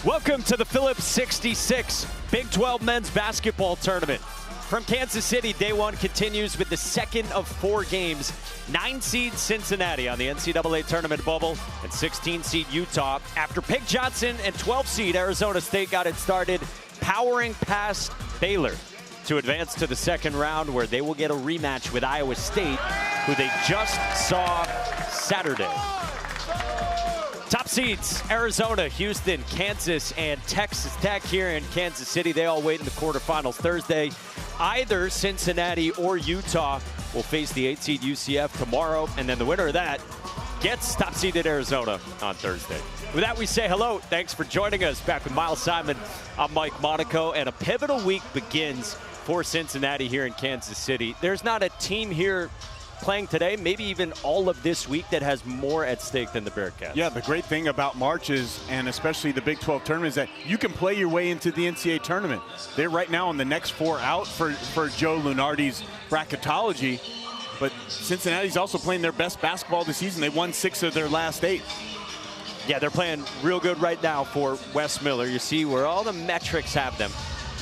Welcome to the Phillips 66 Big 12 Men's Basketball Tournament. From Kansas City, day one continues with the second of 4 games. 9-seed Cincinnati on the NCAA tournament bubble and 16-seed Utah. After Pig Johnson and 12-seed Arizona State got it started, powering past Baylor to advance to the second round, where they will get a rematch with Iowa State, who they just saw Saturday. Top seeds, Arizona, Houston, Kansas, and Texas Tech here in Kansas City. They all wait in the quarterfinals Thursday. Either Cincinnati or Utah will face the 8-seed UCF tomorrow, and then the winner of that gets top-seeded Arizona on Thursday. With that, we say hello. Thanks for joining us. Back with Miles Simon, I'm Mike Monaco, and a pivotal week begins for Cincinnati here in Kansas City. There's not a team here playing today, maybe even all of this week, that has more at stake than the Bearcats. Yeah, the great thing about March is, and especially the Big 12 tournament, is that you can play your way into the NCAA tournament. They're right now on the next 4 out for Joe Lunardi's bracketology, but Cincinnati's also playing their best basketball this season. They won 6 of their last 8. Yeah, they're playing real good right now for Wes Miller. You see where all the metrics have them.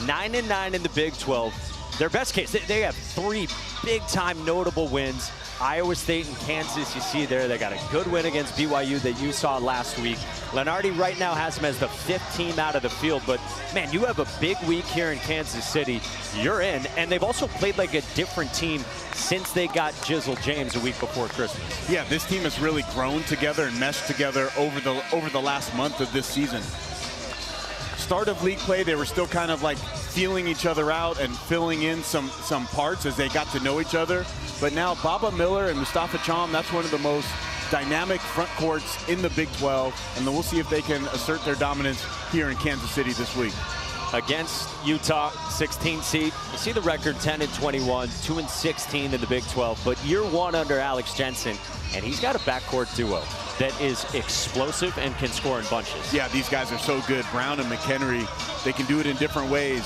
9-9 in the Big 12. Their best case, they have 3 big-time notable wins. Iowa State and Kansas, you see there, they got a good win against BYU that you saw last week. Lunardi right now has them as the 5th team out of the field, but man, you have a big week here in Kansas City. You're in, and they've also played like a different team since they got Jizzle James a week before Christmas. Yeah, this team has really grown together and meshed together over the last month of this season. Start of league play, they were still kind of like feeling each other out and filling in some parts as they got to know each other. But now Baba Miller and Mustafa Cham, that's one of the most dynamic front courts in the Big 12. And then we'll see if they can assert their dominance here in Kansas City this week. Against Utah, 16 seed. You see the record, 10-21, 2-16 in the Big 12. But year one under Alex Jensen, and he's got a backcourt duo that is explosive and can score in bunches. Yeah, these guys are so good. Brown and McHenry, they can do it in different ways.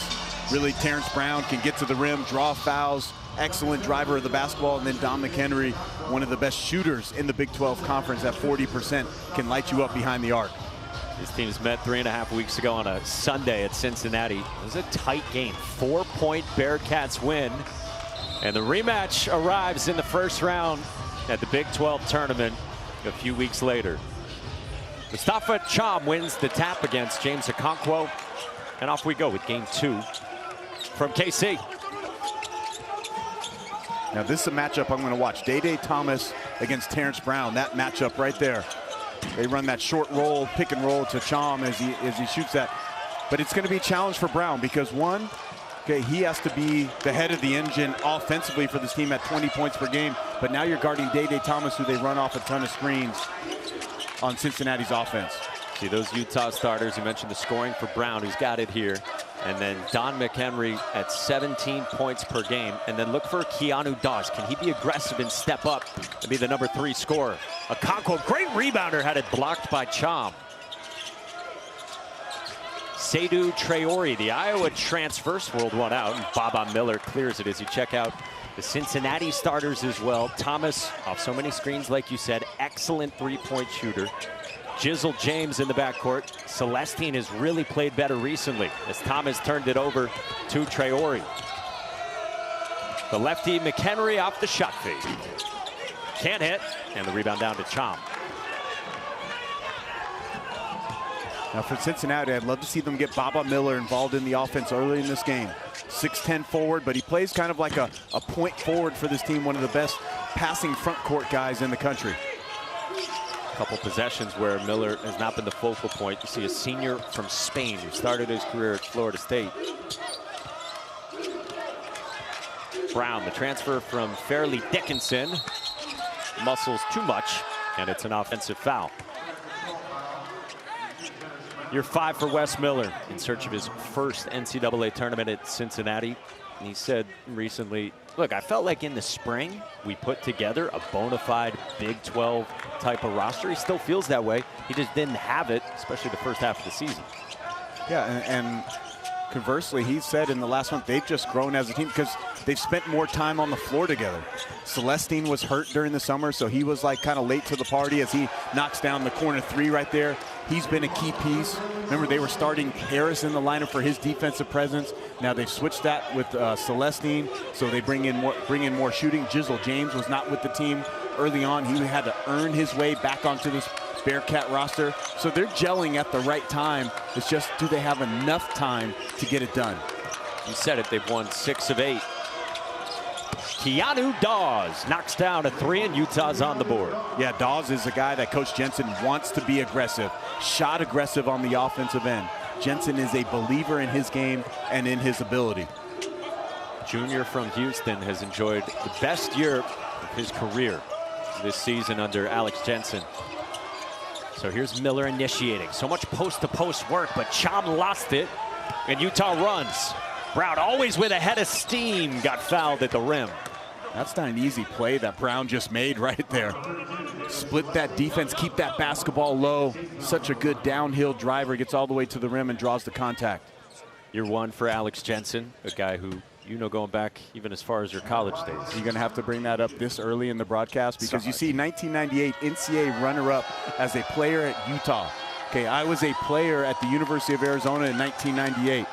Really, Terrence Brown can get to the rim, draw fouls, excellent driver of the basketball, and then Don McHenry, one of the best shooters in the Big 12 Conference at 40%, can light you up behind the arc. These teams met 3.5 weeks ago on a Sunday at Cincinnati. It was a tight game, 4-point Bearcats win. And the rematch arrives in the first round at the Big 12 tournament a few weeks later. Mustafa Cham wins the tap against James Okonkwo. And off we go with game 2 from KC. Now this is a matchup I'm going to watch. Day Thomas against Terrence Brown. That matchup right there. They run that short roll, pick and roll to Cham as he shoots that. But it's going to be a challenge for Brown because one, he has to be the head of the engine offensively for this team at 20 points per game. But now you're guarding Day Thomas, who they run off a ton of screens on Cincinnati's offense. See those Utah starters. You mentioned the scoring for Brown, who's got it here. And then Don McHenry at 17 points per game. And then look for Keanu Dawes. Can he be aggressive and step up and be the number 3 scorer? Okonkwo, great rebounder, had it blocked by Cham. Seydou Traore, the Iowa transfer, swirled one out, and Baba Miller clears it as you check out the Cincinnati starters as well. Thomas, off so many screens, like you said, excellent 3-point shooter. Jizzle James in the backcourt. Celestine has really played better recently as Thomas turned it over to Traore. The lefty McHenry off the shot fade. Can't hit, and the rebound down to Cham. Now for Cincinnati, I'd love to see them get Baba Miller involved in the offense early in this game. 6'10 forward, but he plays kind of like a point forward for this team, one of the best passing front court guys in the country. Couple possessions where Miller has not been the focal point. You see a senior from Spain who started his career at Florida State. Brown, the transfer from Fairleigh Dickinson, muscles too much, and it's an offensive foul. Year 5 for Wes Miller in search of his first NCAA tournament at Cincinnati. And he said recently, look, I felt like in the spring we put together a bona fide Big 12 type of roster. He still feels that way. He just didn't have it, especially the first half of the season. Yeah, and conversely, he said in the last month they've just grown as a team because they've spent more time on the floor together. Celestine was hurt during the summer, so he was like kind of late to the party as he knocks down the corner 3 right there. He's been a key piece. Remember, they were starting Harris in the lineup for his defensive presence. Now they've switched that with Celestine, so they bring in more shooting. Jizzle James was not with the team early on. He had to earn his way back onto this Bearcat roster. So they're gelling at the right time. It's just, do they have enough time to get it done? You said it, they've won 6 of 8. Keanu Dawes knocks down a 3, and Utah's on the board. Yeah, Dawes is a guy that Coach Jensen wants to be aggressive, shot aggressive on the offensive end. Jensen is a believer in his game and in his ability. Junior from Houston has enjoyed the best year of his career this season under Alex Jensen. So here's Miller initiating. So much post-to-post work, but Chom lost it, and Utah runs. Brown always with a head of steam, got fouled at the rim. That's not an easy play that Brown just made right there. Split that defense, keep that basketball low. Such a good downhill driver, gets all the way to the rim and draws the contact. Year 1 for Alex Jensen, a guy who you know going back even as far as your college days. You're going to have to bring that up this early in the broadcast because you see 1998 NCAA runner-up as a player at Utah. Okay, I was a player at the University of Arizona in 1998.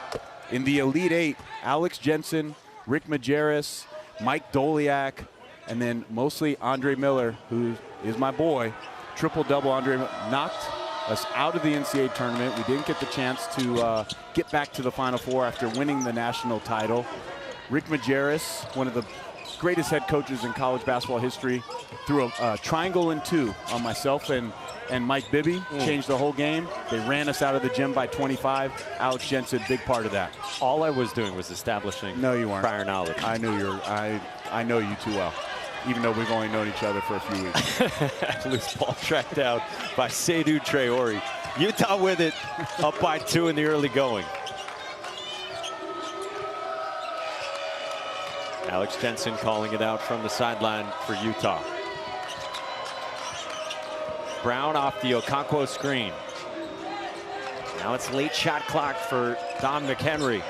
In the Elite 8, Alex Jensen, Rick Majerus, Mike Doliak, and then mostly Andre Miller, who is my boy. Triple-double Andre knocked us out of the NCAA tournament. We didn't get the chance to get back to the Final Four after winning the national title. Rick Majerus, one of the greatest head coaches in college basketball history, threw a triangle and 2 on myself and Mike Bibby, changed the whole game. They ran us out of the gym by 25. Alex Jensen, big part of that. All I was doing was establishing prior knowledge. I knew I know you too well, even though we've only known each other for a few weeks. Loose ball tracked down by Seydou Traore. Utah with it, up by 2 in the early going. Alex Jensen calling it out from the sideline for Utah. Brown off the Okonkwo screen. Now it's late shot clock for Don McHenry.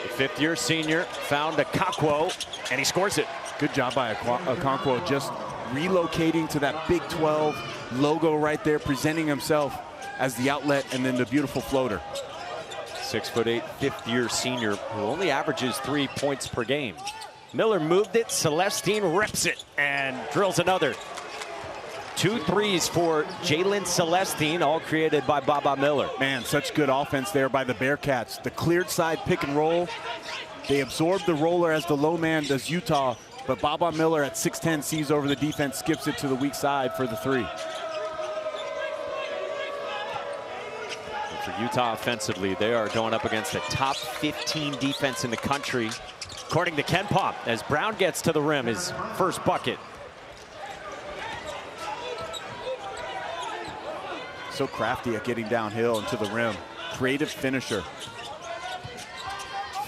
The 5th-year senior found Okonkwo, and he scores it. Good job by Okonkwo, just relocating to that Big 12 logo right there, presenting himself as the outlet, and then the beautiful floater. 6'8", 5th-year senior who only averages 3 points per game. Miller moved it, Celestine rips it, and drills another. 2 threes for Jalen Celestine, all created by Baba Miller. Man, such good offense there by the Bearcats. The cleared side pick and roll. They absorb the roller as the low man does Utah, but Baba Miller at 6'10" sees over the defense, skips it to the weak side for the 3. For Utah offensively, they are going up against the top 15 defense in the country, according to Ken Pop, as Brown gets to the rim, his first bucket. So crafty at getting downhill and to the rim. Creative finisher.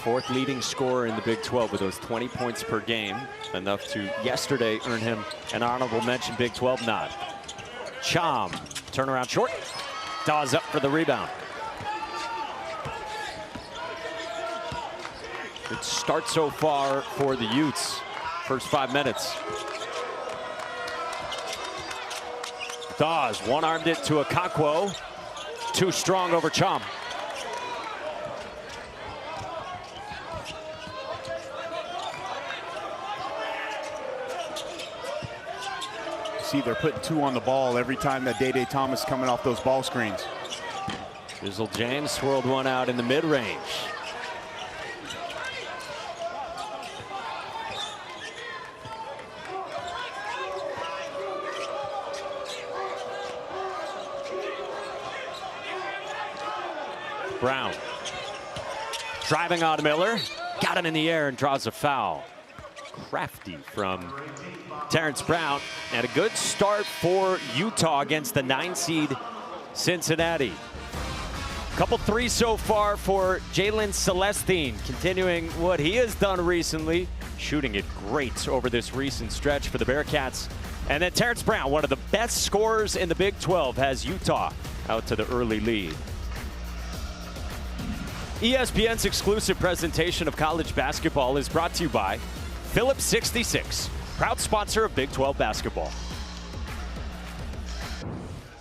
4th leading scorer in the Big 12 with those 20 points per game, enough to yesterday earn him an honorable mention Big 12 nod. Chom, turnaround short. Dawes up for the rebound. Good start so far for the Utes. First 5 minutes. Dawes one-armed it to Okonkwo. Too strong over Chom. See, they're putting 2 on the ball every time that Day Thomas coming off those ball screens. Jizzle James swirled one out in the mid-range. Brown driving on Miller, got him in the air and draws a foul. Crafty from Terrence Brown, and a good start for Utah against the 9 seed Cincinnati. Couple 3s so far for Jalen Celestine, continuing what he has done recently, shooting it great over this recent stretch for the Bearcats. And then Terrence Brown, one of the best scorers in the Big 12, has Utah out to the early lead. ESPN's exclusive presentation of college basketball is brought to you by Phillips 66, proud sponsor of Big 12 basketball.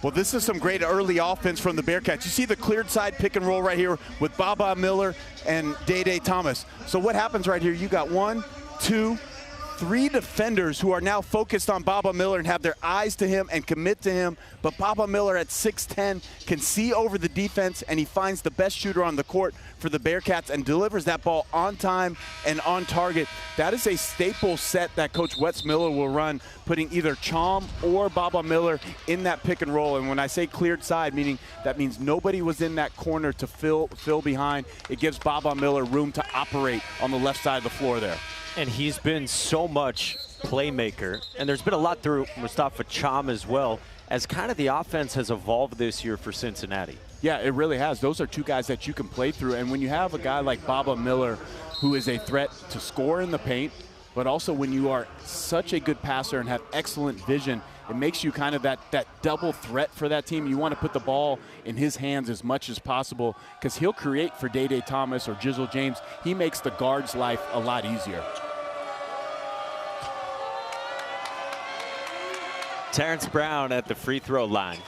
Well, this is some great early offense from the Bearcats. You see the cleared side pick and roll right here with Baba Miller and Day Thomas. So what happens right here? You got 1, 2, 3 defenders who are now focused on Baba Miller and have their eyes to him and commit to him. But Baba Miller at 6'10" can see over the defense, and he finds the best shooter on the court for the Bearcats and delivers that ball on time and on target. That is a staple set that Coach Wes Miller will run, putting either Chom or Baba Miller in that pick and roll. And when I say cleared side, meaning that means nobody was in that corner to fill behind. It gives Baba Miller room to operate on the left side of the floor there. And he's been so much playmaker, and there's been a lot through Mustafa Cham as well, as kind of the offense has evolved this year for Cincinnati. Yeah, it really has. Those are two guys that you can play through. And when you have a guy like Baba Miller, who is a threat to score in the paint, but also when you are such a good passer and have excellent vision, it makes you kind of that double threat for that team. You want to put the ball in his hands as much as possible because he'll create for Day Thomas or Jizzle James. He makes the guard's life a lot easier. Terrence Brown at the free throw line,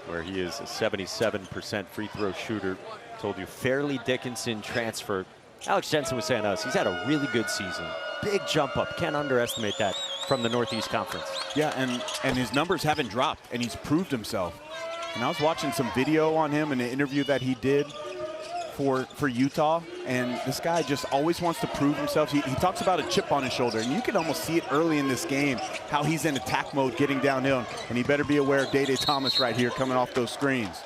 where he is a 77% free throw shooter. Told you Fairleigh Dickinson transfer. Alex Jensen was saying to us, he's had a really good season. Big jump up. Can't underestimate that from the Northeast Conference. Yeah, and his numbers haven't dropped, and he's proved himself. And I was watching some video on him in an interview that he did for Utah, and this guy just always wants to prove himself. He talks about a chip on his shoulder, and you can almost see it early in this game, how he's in attack mode getting downhill, and he better be aware of Day Thomas right here coming off those screens.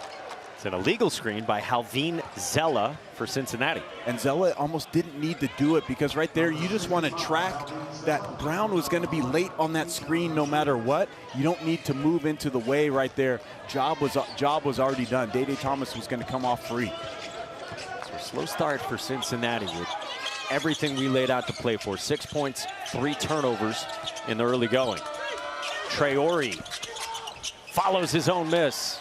It's an illegal screen by Halvin Zella for Cincinnati. And Zella almost didn't need to do it because right there, you just want to track that Brown was going to be late on that screen no matter what. You don't need to move into the way right there. Job was already done. Day Thomas was going to come off free. So a slow start for Cincinnati with everything we laid out to play for. 6 points, 3 turnovers in the early going. Traore follows his own miss.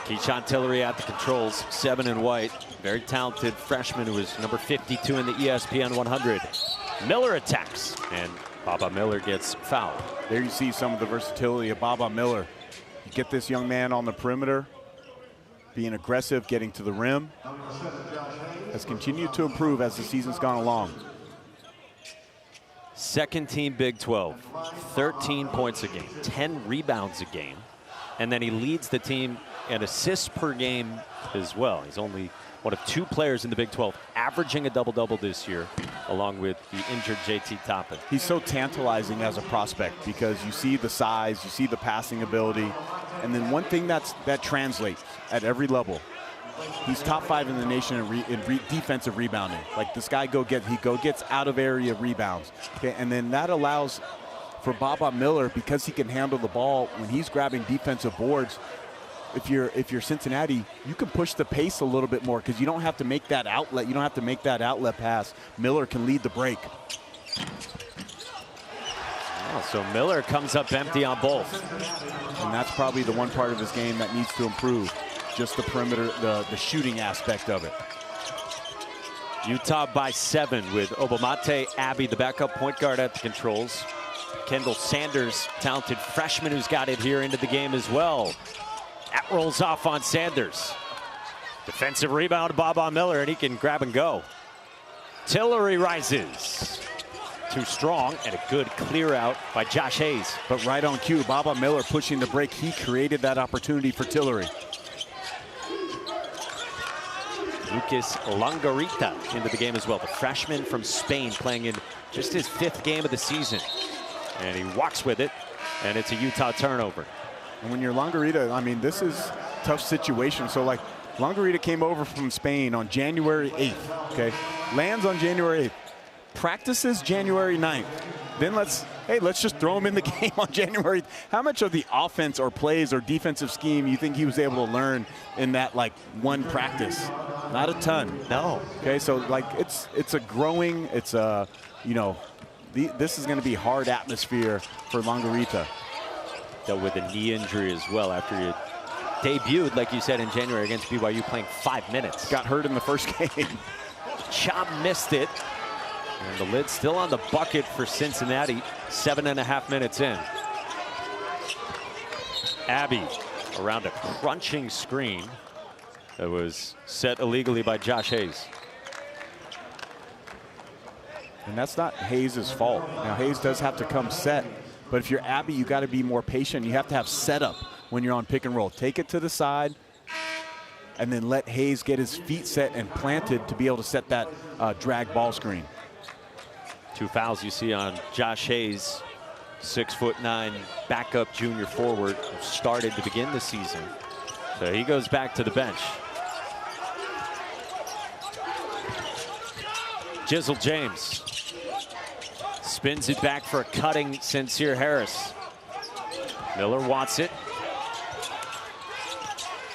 Keyshawn Tillery at the controls, 7 in white. Very talented freshman who is number 52 in the ESPN 100. Miller attacks, and Baba Miller gets fouled. There you see some of the versatility of Baba Miller. You get this young man on the perimeter, being aggressive, getting to the rim. Has continued to improve as the season's gone along. Second team Big 12, 13 points a game, 10 rebounds a game. And then he leads the team in assists per game as well. He's only one of 2 players in the Big 12 averaging a double-double this year, along with the injured JT Toppin. He's so tantalizing as a prospect because you see the size, you see the passing ability, and then one thing that translates at every level. He's top 5 in the nation in defensive rebounding. Like this guy gets out of area rebounds. Okay, and then that allows for Baba Miller, because he can handle the ball when he's grabbing defensive boards. If you're Cincinnati, you can push the pace a little bit more because you don't have to make that outlet. You don't have to make that outlet pass. Miller can lead the break. Oh, so Miller comes up empty on both. And that's probably the one part of his game that needs to improve. Just the perimeter, the shooting aspect of it. Utah by 7 with Obamate Abbey, the backup point guard, at the controls. Kendall Sanders, talented freshman who's got it here into the game as well. That rolls off on Sanders. Defensive rebound, Baba Miller, and he can grab and go. Tillery rises. Too strong, and a good clear out by Josh Hayes. But right on cue, Baba Miller pushing the break. He created that opportunity for Tillery. Lucas Longarita into the game as well. The freshman from Spain playing in just his 5th game of the season. And he walks with it, and it's a Utah turnover. And when you're Longarita, I mean, this is a tough situation. So, like, Longarita came over from Spain on January 8th, okay? Lands on January 8th. Practices January 9th. Then let's just throw him in the game on January. How much of the offense or plays or defensive scheme you think he was able to learn in that, like, one practice? Not a ton. No. Okay, so, like, it's a growing, it's a, you know, this is going to be hard atmosphere for Longarita. Dealt with a knee injury as well after he had debuted, like you said, in January against BYU, playing 5 minutes. Got hurt in the first game. Chom missed it. And the lid's still on the bucket for Cincinnati, 7.5 minutes in. Abbey around a crunching screen that was set illegally by Josh Hayes. And that's not Hayes' fault. Now, Hayes does have to come set, but if you're Abbey, you got to be more patient. You have to have setup when you're on pick and roll. Take it to the side, and then let Hayes get his feet set and planted to be able to set that drag ball screen. 2 fouls you see on Josh Hayes, 6'9" backup junior forward who started to begin the season. So he goes back to the bench. Jizzle James spins it back for a cutting Sincere Harris. Miller wants it.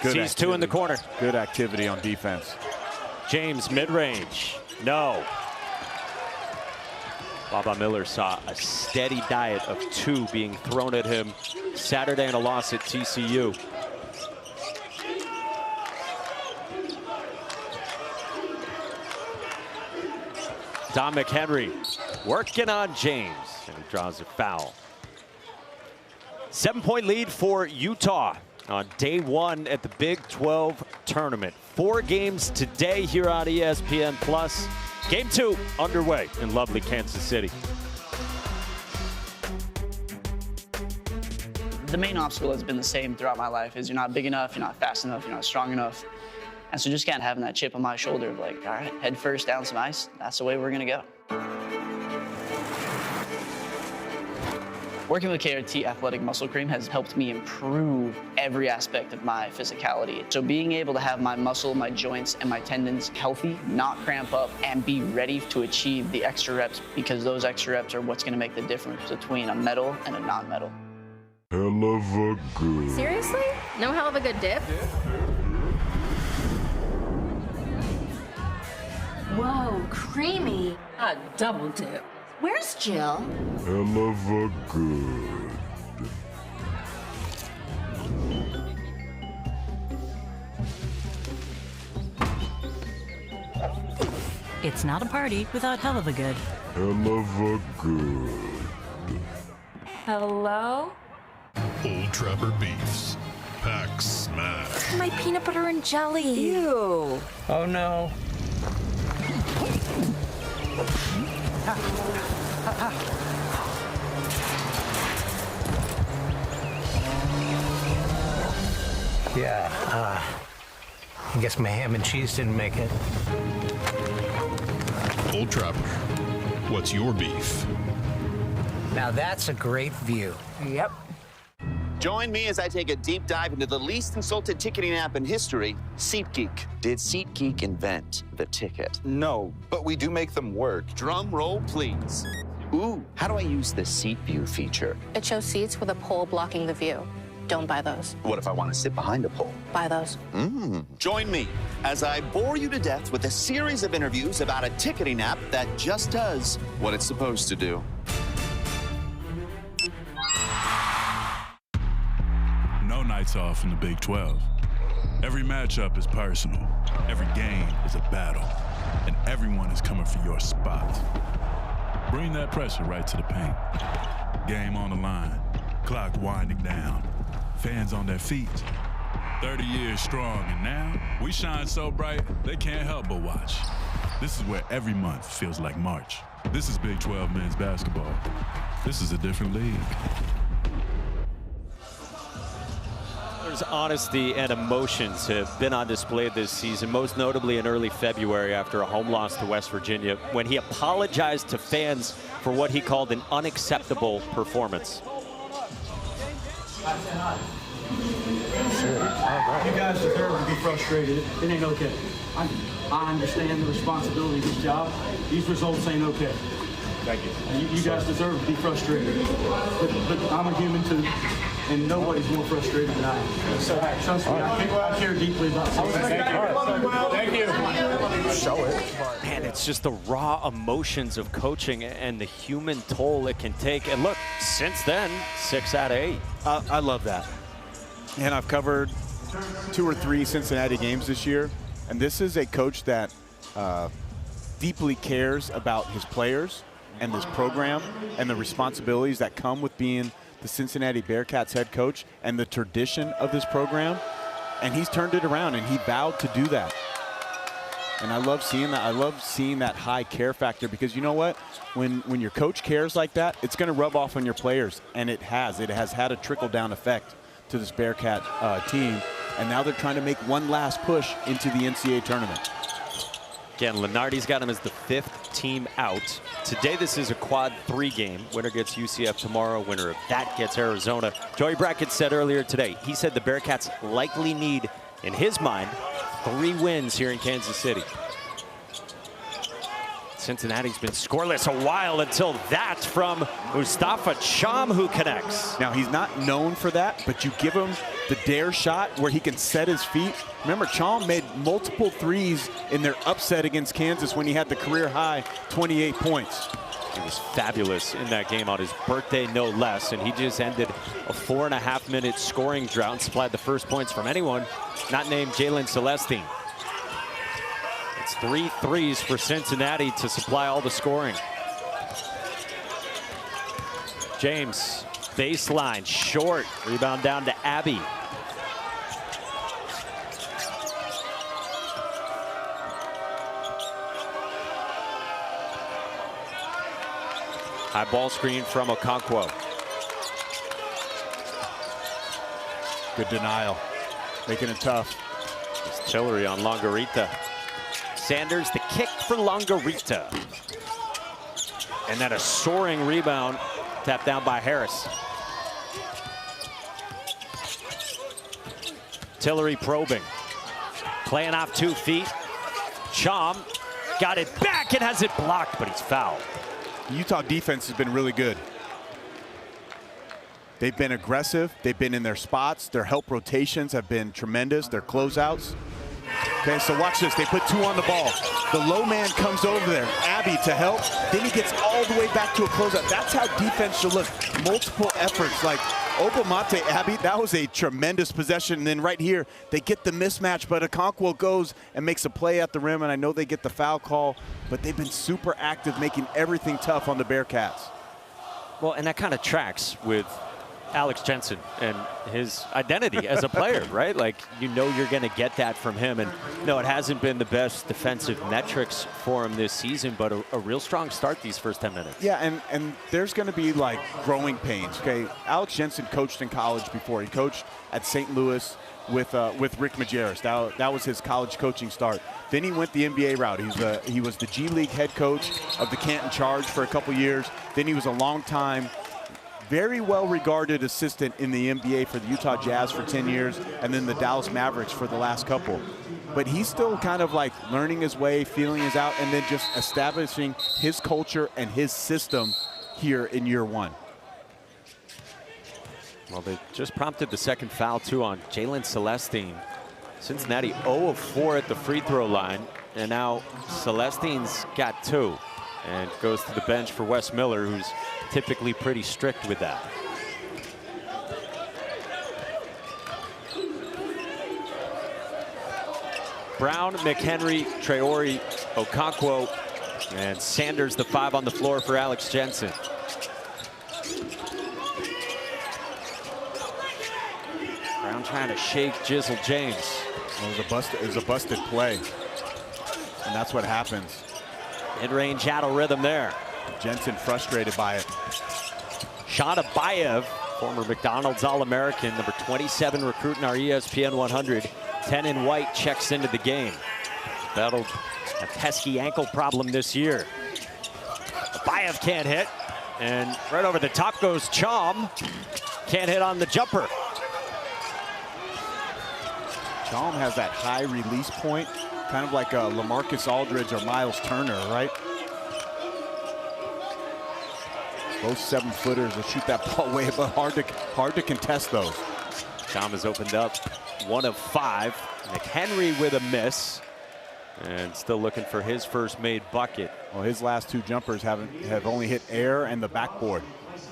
Good Sees activity. 2 in the corner. Good activity on defense. James mid-range. No. Baba Miller saw a steady diet of 2 being thrown at him Saturday in a loss at TCU. Don McHenry working on James, and he draws a foul. 7-point lead for Utah on day 1 at the Big 12 tournament. 4 games today here on ESPN+. Game 2 underway in lovely Kansas City. The main obstacle has been the same throughout my life, is you're not big enough, you're not fast enough, you're not strong enough. And so just kind of having that chip on my shoulder of like, all right, head first down some ice, that's the way we're gonna go. Working with KRT Athletic Muscle Cream has helped me improve every aspect of my physicality. So being able to have my muscle, my joints, and my tendons healthy, not cramp up, and be ready to achieve the extra reps, because those extra reps are what's gonna make the difference between a medal and a non-medal. Hell of a good. Seriously? No hell of a good dip? Whoa, creamy. A double dip. Where's Jill? Hell of a good. It's not a party without hell of a good. Hell of a good. Hello? Old Trapper Beefs. Pack smash. My peanut butter and jelly. Ew. Oh no. Yeah, I guess my ham and cheese didn't make it. Old Trapper. What's your beef? Now that's a great view. Yep. Join me as I take a deep dive into the least consulted ticketing app in history, SeatGeek. Did SeatGeek invent the ticket? No, but we do make them work. Drum roll, please. Ooh, how do I use the Seat View feature? It shows seats with a pole blocking the view. Don't buy those. What if I want to sit behind a pole? Buy those. Join me as I bore you to death with a series of interviews about a ticketing app that just does what it's supposed to do. No nights off in the Big 12. Every matchup is personal. Every game is a battle. And everyone is coming for your spot. Bring that pressure right to the paint. Game on the line. Clock winding down. Fans on their feet. 30 years strong, and now we shine so bright they can't help but watch. This is where every month feels like March. This is Big 12 men's basketball. This is a different league. There's honesty and emotions have been on display this season, most notably in early February after a home loss to West Virginia, when he apologized to fans for what he called an unacceptable performance. You guys deserve to be frustrated. It ain't okay. I understand the responsibility of this job. These results ain't okay. Thank you. You guys deserve to be frustrated. But I'm a human too, and nobody's more frustrated than I am. So trust me, I care deeply about something. Thank you. Show it. Man, it's just the raw emotions of coaching and the human toll it can take. And look, since then, 6 out of 8. I love that. And I've covered 2 or 3 Cincinnati games this year, and this is a coach that deeply cares about his players and this program and the responsibilities that come with being the Cincinnati Bearcats head coach and the tradition of this program. And he's turned it around, and he vowed to do that. And I love seeing that. I love seeing that high care factor, because you know what? When your coach cares like that, it's going to rub off on your players, and it has. It has had a trickle-down effect to this Bearcat team, and now they're trying to make one last push into the NCAA tournament. Again, Lenardi's got him as the 5th team out. Today, this is a quad 3 game. Winner gets UCF tomorrow. Winner of that gets Arizona. Joey Brackett said earlier today, he said the Bearcats likely need, in his mind, 3 wins here in Kansas City. Cincinnati's been scoreless a while until that from Mustafa Cham, who connects. Now, he's not known for that, but you give him the dare shot where he can set his feet. Remember, Cham made multiple threes in their upset against Kansas when he had the career high 28 points. He was fabulous in that game on his birthday, no less, and he just ended a 4.5-minute scoring drought and supplied the first points from anyone not named Jalen Celestine. It's 3 threes for Cincinnati to supply all the scoring. James, baseline, short, rebound down to Abbey. High ball screen from Okonkwo. Good denial, making it tough. It's Tillery on Longarita. Sanders, the kick for Longarita. And then a soaring rebound, tapped down by Harris. Tillery probing. Playing off 2 feet. Cham got it back and has it blocked, but he's fouled. The Utah defense has been really good. They've been aggressive. They've been in their spots. Their help rotations have been tremendous. Their closeouts. Okay, so watch this. They put 2 on the ball. The low man comes over there. Abbey to help. Then he gets all the way back to a closeout. That's how defense should look. Multiple efforts. Like Obamate, Abbey, that was a tremendous possession. And then right here, they get the mismatch, but Okonkwo goes and makes a play at the rim, and I know they get the foul call, but they've been super active, making everything tough on the Bearcats. Well, and that kind of tracks with Alex Jensen and his identity as a player, right? Like, you know you're going to get that from him. And no, it hasn't been the best defensive metrics for him this season, but a real strong start these first 10 minutes. Yeah, and there's going to be, like, growing pains, okay? Alex Jensen coached in college before. He coached at St. Louis with Rick Majerus. That was his college coaching start. Then he went the NBA route. He was the G League head coach of the Canton Charge for a couple years. Then he was a long-time, very well-regarded assistant in the NBA for the Utah Jazz for 10 years, and then the Dallas Mavericks for the last couple. But he's still kind of like learning his way, feeling his out, and then just establishing his culture and his system here in year 1. Well, they just prompted the second foul, too, on Jalen Celestine. Cincinnati 0 of 4 at the free throw line, and now Celestine's got 2 and goes to the bench for Wes Miller, who's typically pretty strict with that. Brown, McHenry, Traore, Okonkwo, and Sanders, the 5 on the floor for Alex Jensen. Brown trying to shake Jizzle James. It was a busted play, and that's what happens. Mid-range out of rhythm there. Jensen frustrated by it. Sean Abayev, former McDonald's All-American, number 27 recruit in our ESPN 100. 10 in white, checks into the game. Battled a pesky ankle problem this year. Abayev can't hit. And right over the top goes Cham. Can't hit on the jumper. Cham has that high release point, kind of like a LaMarcus Aldridge or Miles Turner, right? Both 7-footers will shoot that ball away, but hard to contest those. Cham has opened up 1 of 5. McHenry with a miss, and still looking for his first made bucket. Well, his last 2 jumpers have only hit air and the backboard.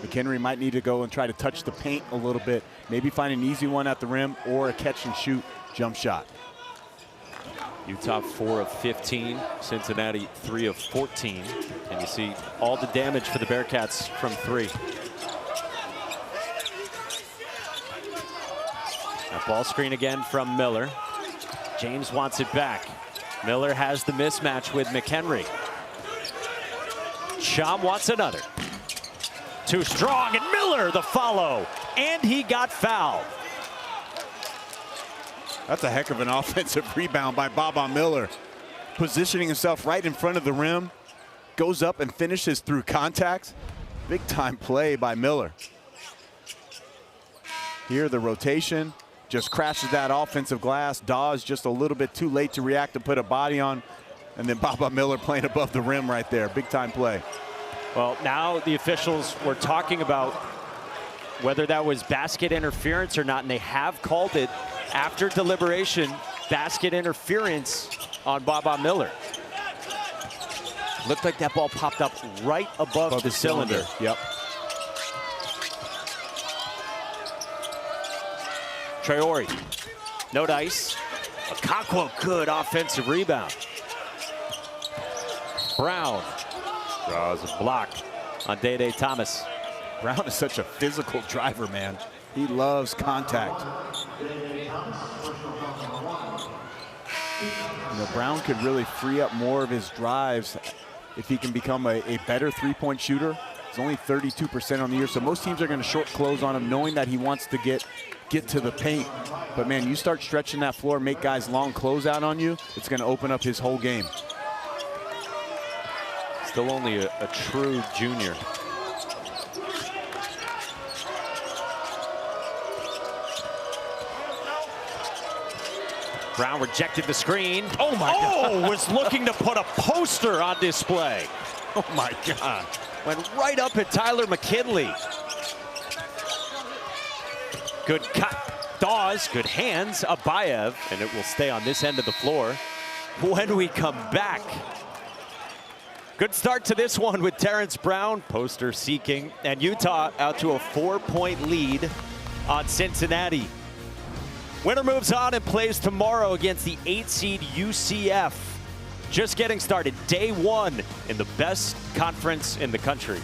McHenry might need to go and try to touch the paint a little bit. Maybe find an easy one at the rim or a catch and shoot jump shot. Utah 4 of 15, Cincinnati 3 of 14. And you see all the damage for the Bearcats from 3. A ball screen again from Miller. James wants it back. Miller has the mismatch with McHenry. Cham wants another. Too strong, and Miller the follow. And he got fouled. That's a heck of an offensive rebound by Baba Miller. Positioning himself right in front of the rim. Goes up and finishes through contact. Big time play by Miller. Here the rotation. Just crashes that offensive glass. Dawes just a little bit too late to react and put a body on. And then Baba Miller playing above the rim right there. Big time play. Well, now the officials were talking about whether that was basket interference or not, and they have called it after deliberation basket interference on Baba Miller. Looked like that ball popped up right above the cylinder. Yep. Traore, no dice. Okonkwo, good offensive rebound. Brown draws a block on Day Thomas. Brown is such a physical driver, man. He loves contact. You know, Brown could really free up more of his drives if he can become a better three-point shooter. He's only 32% on the year, so most teams are going to short close on him, knowing that he wants to get to the paint. But man, you start stretching that floor, make guys long close out on you, it's going to open up his whole game. Still only a true junior. Brown rejected the screen. Oh my God. Was looking to put a poster on display. Oh my God. Went right up at Tyler McKinley. Good cut. Dawes, good hands. Abayev, and it will stay on this end of the floor when we come back. Good start to this one with Terrence Brown, poster seeking, and Utah out to a 4-point lead on Cincinnati. Winner moves on and plays tomorrow against the 8-seed UCF. Just getting started, day 1 in the best conference in the country.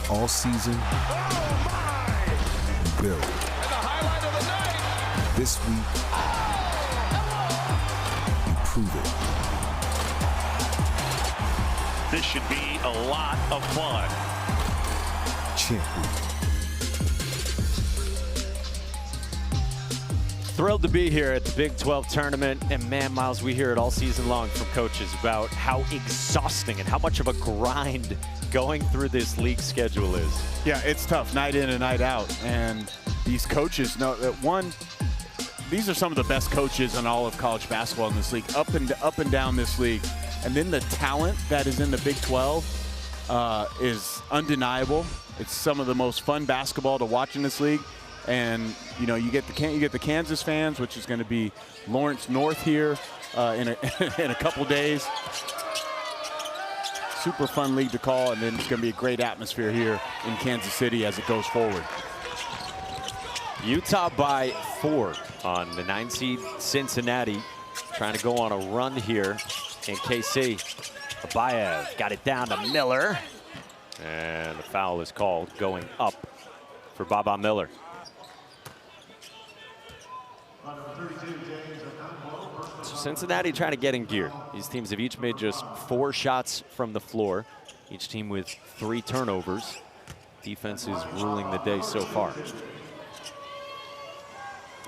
All season, build. This week, improve it. This should be a lot of fun. Champ week. Thrilled to be here at the Big 12 tournament. And man, Miles, we hear it all season long from coaches about how exhausting and how much of a grind going through this league schedule is. Yeah, it's tough night in and night out. And these coaches know that, one, these are some of the best coaches in all of college basketball in this league, up and down this league. And then the talent that is in the Big 12 is undeniable. It's some of the most fun basketball to watch in this league. And you know, you get the Kansas fans, which is going to be Lawrence North here in a couple days. Super fun league to call, and then it's going to be a great atmosphere here in Kansas City as it goes forward. Utah by 4 on the 9-seed Cincinnati, trying to go on a run here in KC. Abayev got it down to Miller, and the foul is called going up for Baba Miller. So Cincinnati trying to get in gear. These teams have each made just 4 shots from the floor, each team with 3 turnovers. Defense is ruling the day so far.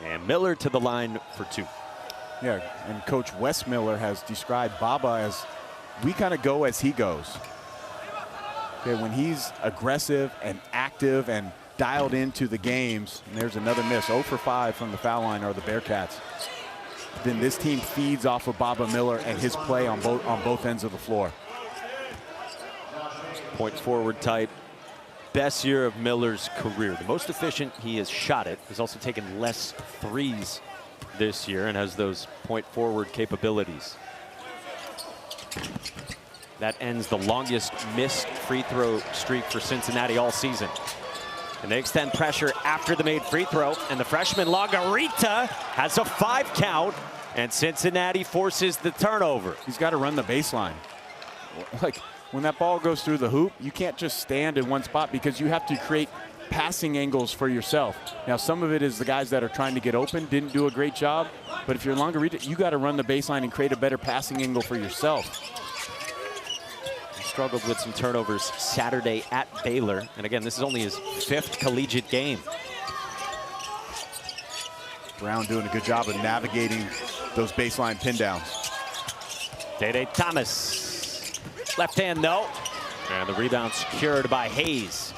And Miller to the line for 2. Yeah, and Coach Wes Miller has described Baba as, we kind of go as he goes. Okay, when he's aggressive and active and dialed into the games, and there's another miss, 0 for 5 from the foul line are the Bearcats. Then this team feeds off of Baba Miller and his play on both ends of the floor. Point forward type. Best year of Miller's career. The most efficient he has shot it. He's also taken less threes this year and has those point forward capabilities. That ends the longest missed free throw streak for Cincinnati all season. And they extend pressure after the made free throw, and the freshman Lagarita has a 5 count, and Cincinnati forces the turnover. He's got to run the baseline. Like, when that ball goes through the hoop, you can't just stand in one spot because you have to create passing angles for yourself. Now, some of it is the guys that are trying to get open didn't do a great job, but if you're Lagarita, you got to run the baseline and create a better passing angle for yourself. Struggled with some turnovers Saturday at Baylor. And again, this is only his 5th collegiate game. Brown doing a good job of navigating those baseline pin downs. Day Thomas. Left hand, no. And the rebound secured by Hayes.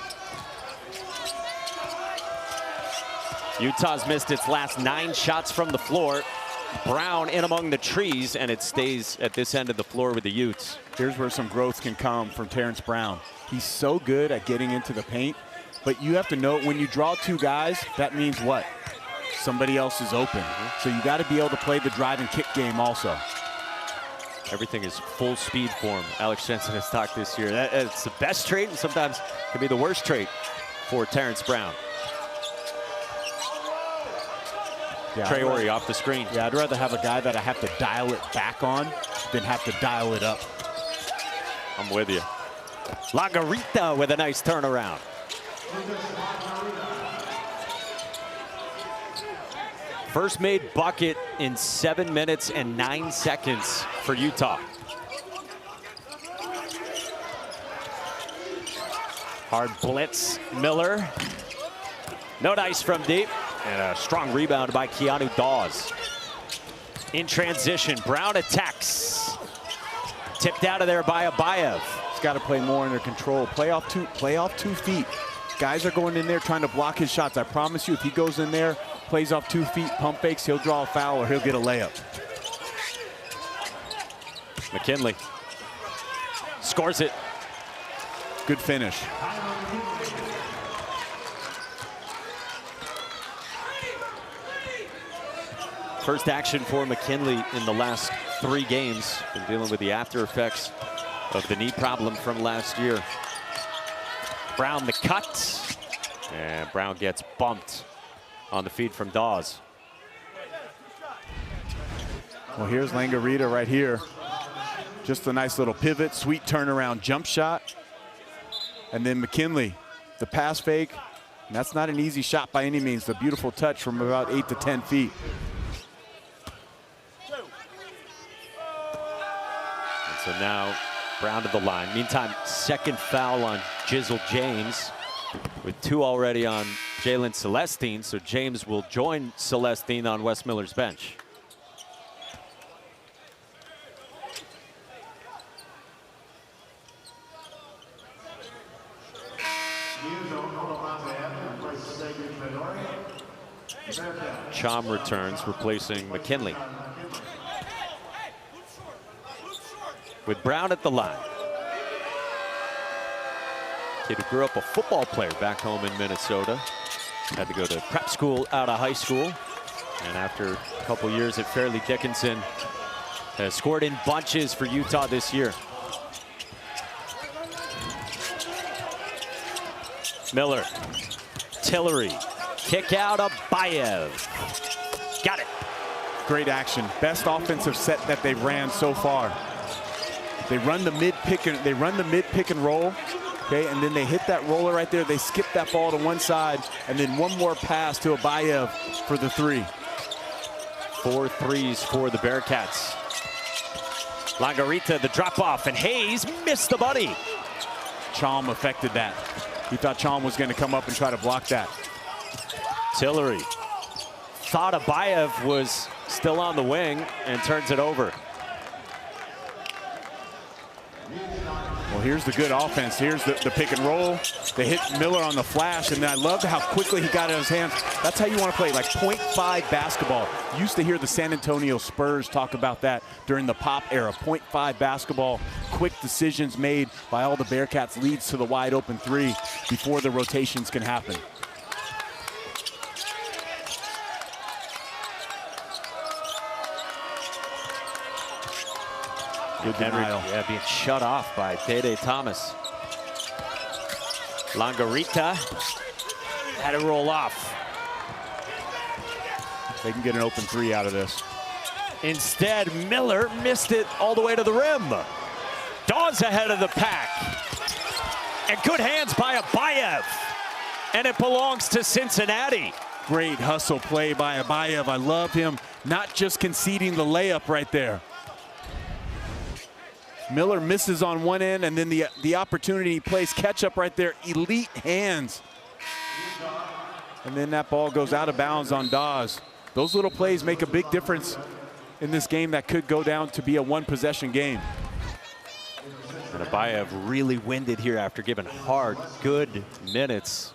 Utah's missed its last 9 shots from the floor. Brown in among the trees, and it stays at this end of the floor with the Utes. Here's where some growth can come from Terrence Brown. He's so good at getting into the paint, but you have to know when you draw 2 guys, that means what? Somebody else is open. So you got to be able to play the drive and kick game also. Everything is full speed for him. Alex Jensen has talked this year. It's the best trait and sometimes can be the worst trait for Terrence Brown. Yeah, Trey Ori off the screen. Yeah, I'd rather have a guy that I have to dial it back on than have to dial it up. I'm with you. Lagarita with a nice turnaround. First made bucket in 7 minutes and 9 seconds for Utah. Hard blitz, Miller. No dice from deep. And a strong rebound by Keanu Dawes. In transition, Brown attacks. Tipped out of there by Abayev. He's got to play more under control. Play off 2 feet. Guys are going in there trying to block his shots. I promise you, if he goes in there, plays off 2 feet, pump fakes, he'll draw a foul or he'll get a layup. McKinley scores it. Good finish. First action for McKinley in the last 3 games. Been dealing with the after effects of the knee problem from last year. Brown the cut. And Brown gets bumped on the feed from Dawes. Well, here's Lagarita right here. Just a nice little pivot, sweet turnaround jump shot. And then McKinley, the pass fake. And that's not an easy shot by any means. The beautiful touch from about 8 to 10 feet. So now Brown to the line. Meantime, second foul on Jizzle James with 2 already on Jalen Celestine. So James will join Celestine on Wes Miller's bench. Chom returns, replacing McKinley. With Brown at the line. Kid who grew up a football player back home in Minnesota. Had to go to prep school out of high school. And after a couple years at Fairleigh Dickinson, has scored in bunches for Utah this year. Miller, Tillery, kick out of Abayev. Got it. Great action. Best offensive set that they've ran so far. They run the mid pick and roll, okay, and then they hit that roller right there. They skip that ball to one side, and then one more pass to Abayev for the 3. 4 threes for the Bearcats. Lagarita, the drop off, and Hayes missed the buddy. Chom affected that. He thought Chom was going to come up and try to block that. Tillery thought Abayev was still on the wing and turns it over. Well, here's the good offense. Here's the pick and roll. They hit Miller on the flash, and I loved how quickly he got it in his hands. That's how you want to play, like .5 basketball. Used to hear the San Antonio Spurs talk about that during the Pop era. .5 basketball, quick decisions made by all the Bearcats leads to the wide open 3 before the rotations can happen. Good denial. Yeah, being shut off by Day Thomas. Longarita had it roll off. They can get an open three out of this. Instead, Miller missed it all the way to the rim. Dawes ahead of the pack. And good hands by Abayev. And it belongs to Cincinnati. Great hustle play by Abayev. I love him not just conceding the layup right there. Miller misses on one end, and then the opportunity plays catch up right there. Elite hands. And then that ball goes out of bounds on Dawes. Those little plays make a big difference in this game that could go down to be a one-possession game. And Abayev really winded here after giving Hard good minutes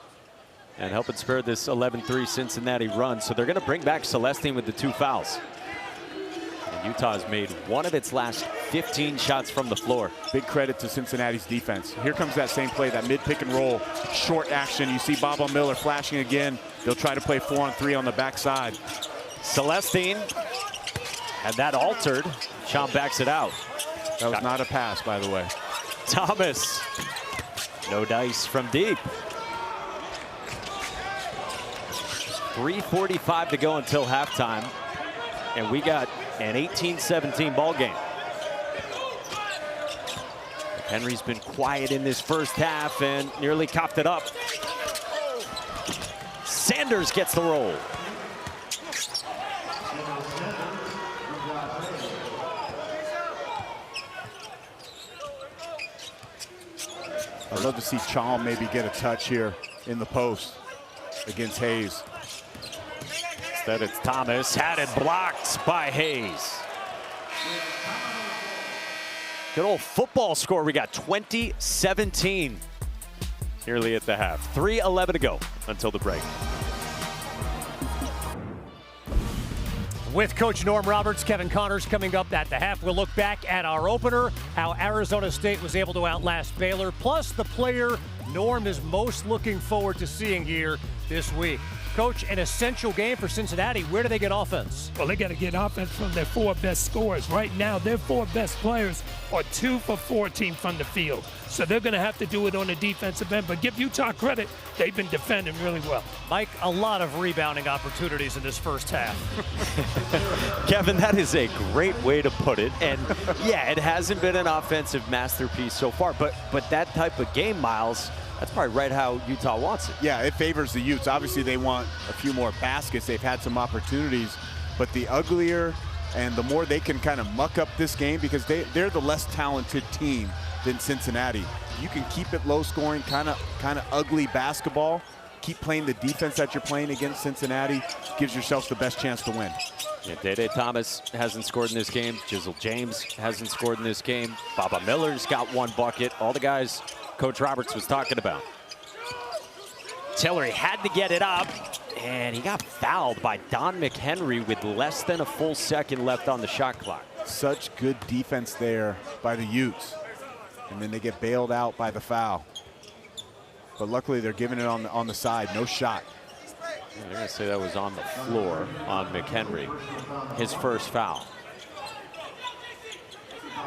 and helping spur this 11-3 Cincinnati run. So they're going to bring back Celestine with the 2 fouls. And Utah has made one of its last 15 shots from the floor. Big credit to Cincinnati's defense. Here comes that same play, that mid-pick and roll, short action. You see Baba Miller flashing again. They'll try to play 4-on-3 on the backside. Celestine had that altered. Sean backs it out. That was not a pass, by the way. Thomas, no dice from deep. 3:45 to go until halftime, and we got an 18-17 ball game. Henry's been quiet in this first half and nearly coughed it up. Sanders gets the roll. I'd love to see Chom maybe get a touch here in the post against Hayes. Instead, it's Thomas. Had it blocked by Hayes. Good old football score. We got 20-17 nearly at the half. 3:11 to go until the break. With Coach Norm Roberts, Kevin Connors coming up at the half. We'll look back at our opener, how Arizona State was able to outlast Baylor, plus the player Norm is most looking forward to seeing here this week. Coach, an essential game for Cincinnati. Where do they get offense? Well, they got to get offense from their 4 best scorers. Right now, their 4 best players are 2 for 14 from the field. So they're going to have to do it on the defensive end. But give Utah credit, they've been defending really well. Mike, a lot of rebounding opportunities in this first half. Kevin, that is a great way to put it. And yeah, it hasn't been an offensive masterpiece so far. But that type of game, Miles, that's probably right how Utah wants it. Yeah, it favors the Utes. Obviously, they want a few more baskets. They've had some opportunities, but the uglier and the more they can kind of muck up this game, because they're the less talented team than Cincinnati. You can keep it low scoring, kind of ugly basketball. Keep playing the defense that you're playing against Cincinnati. Gives yourself the best chance to win. Yeah, Day Thomas hasn't scored in this game. Jizzle James hasn't scored in this game. Baba Miller's got 1 bucket. All the guys Coach Roberts was talking about. Tillery had to get it up, and he got fouled by Don McHenry with less than a full second left on the shot clock. Such good defense there by the Utes. And then they get bailed out by the foul. But luckily they're giving it on the side, no shot. Yeah, they're gonna say that was on the floor on McHenry, his first foul.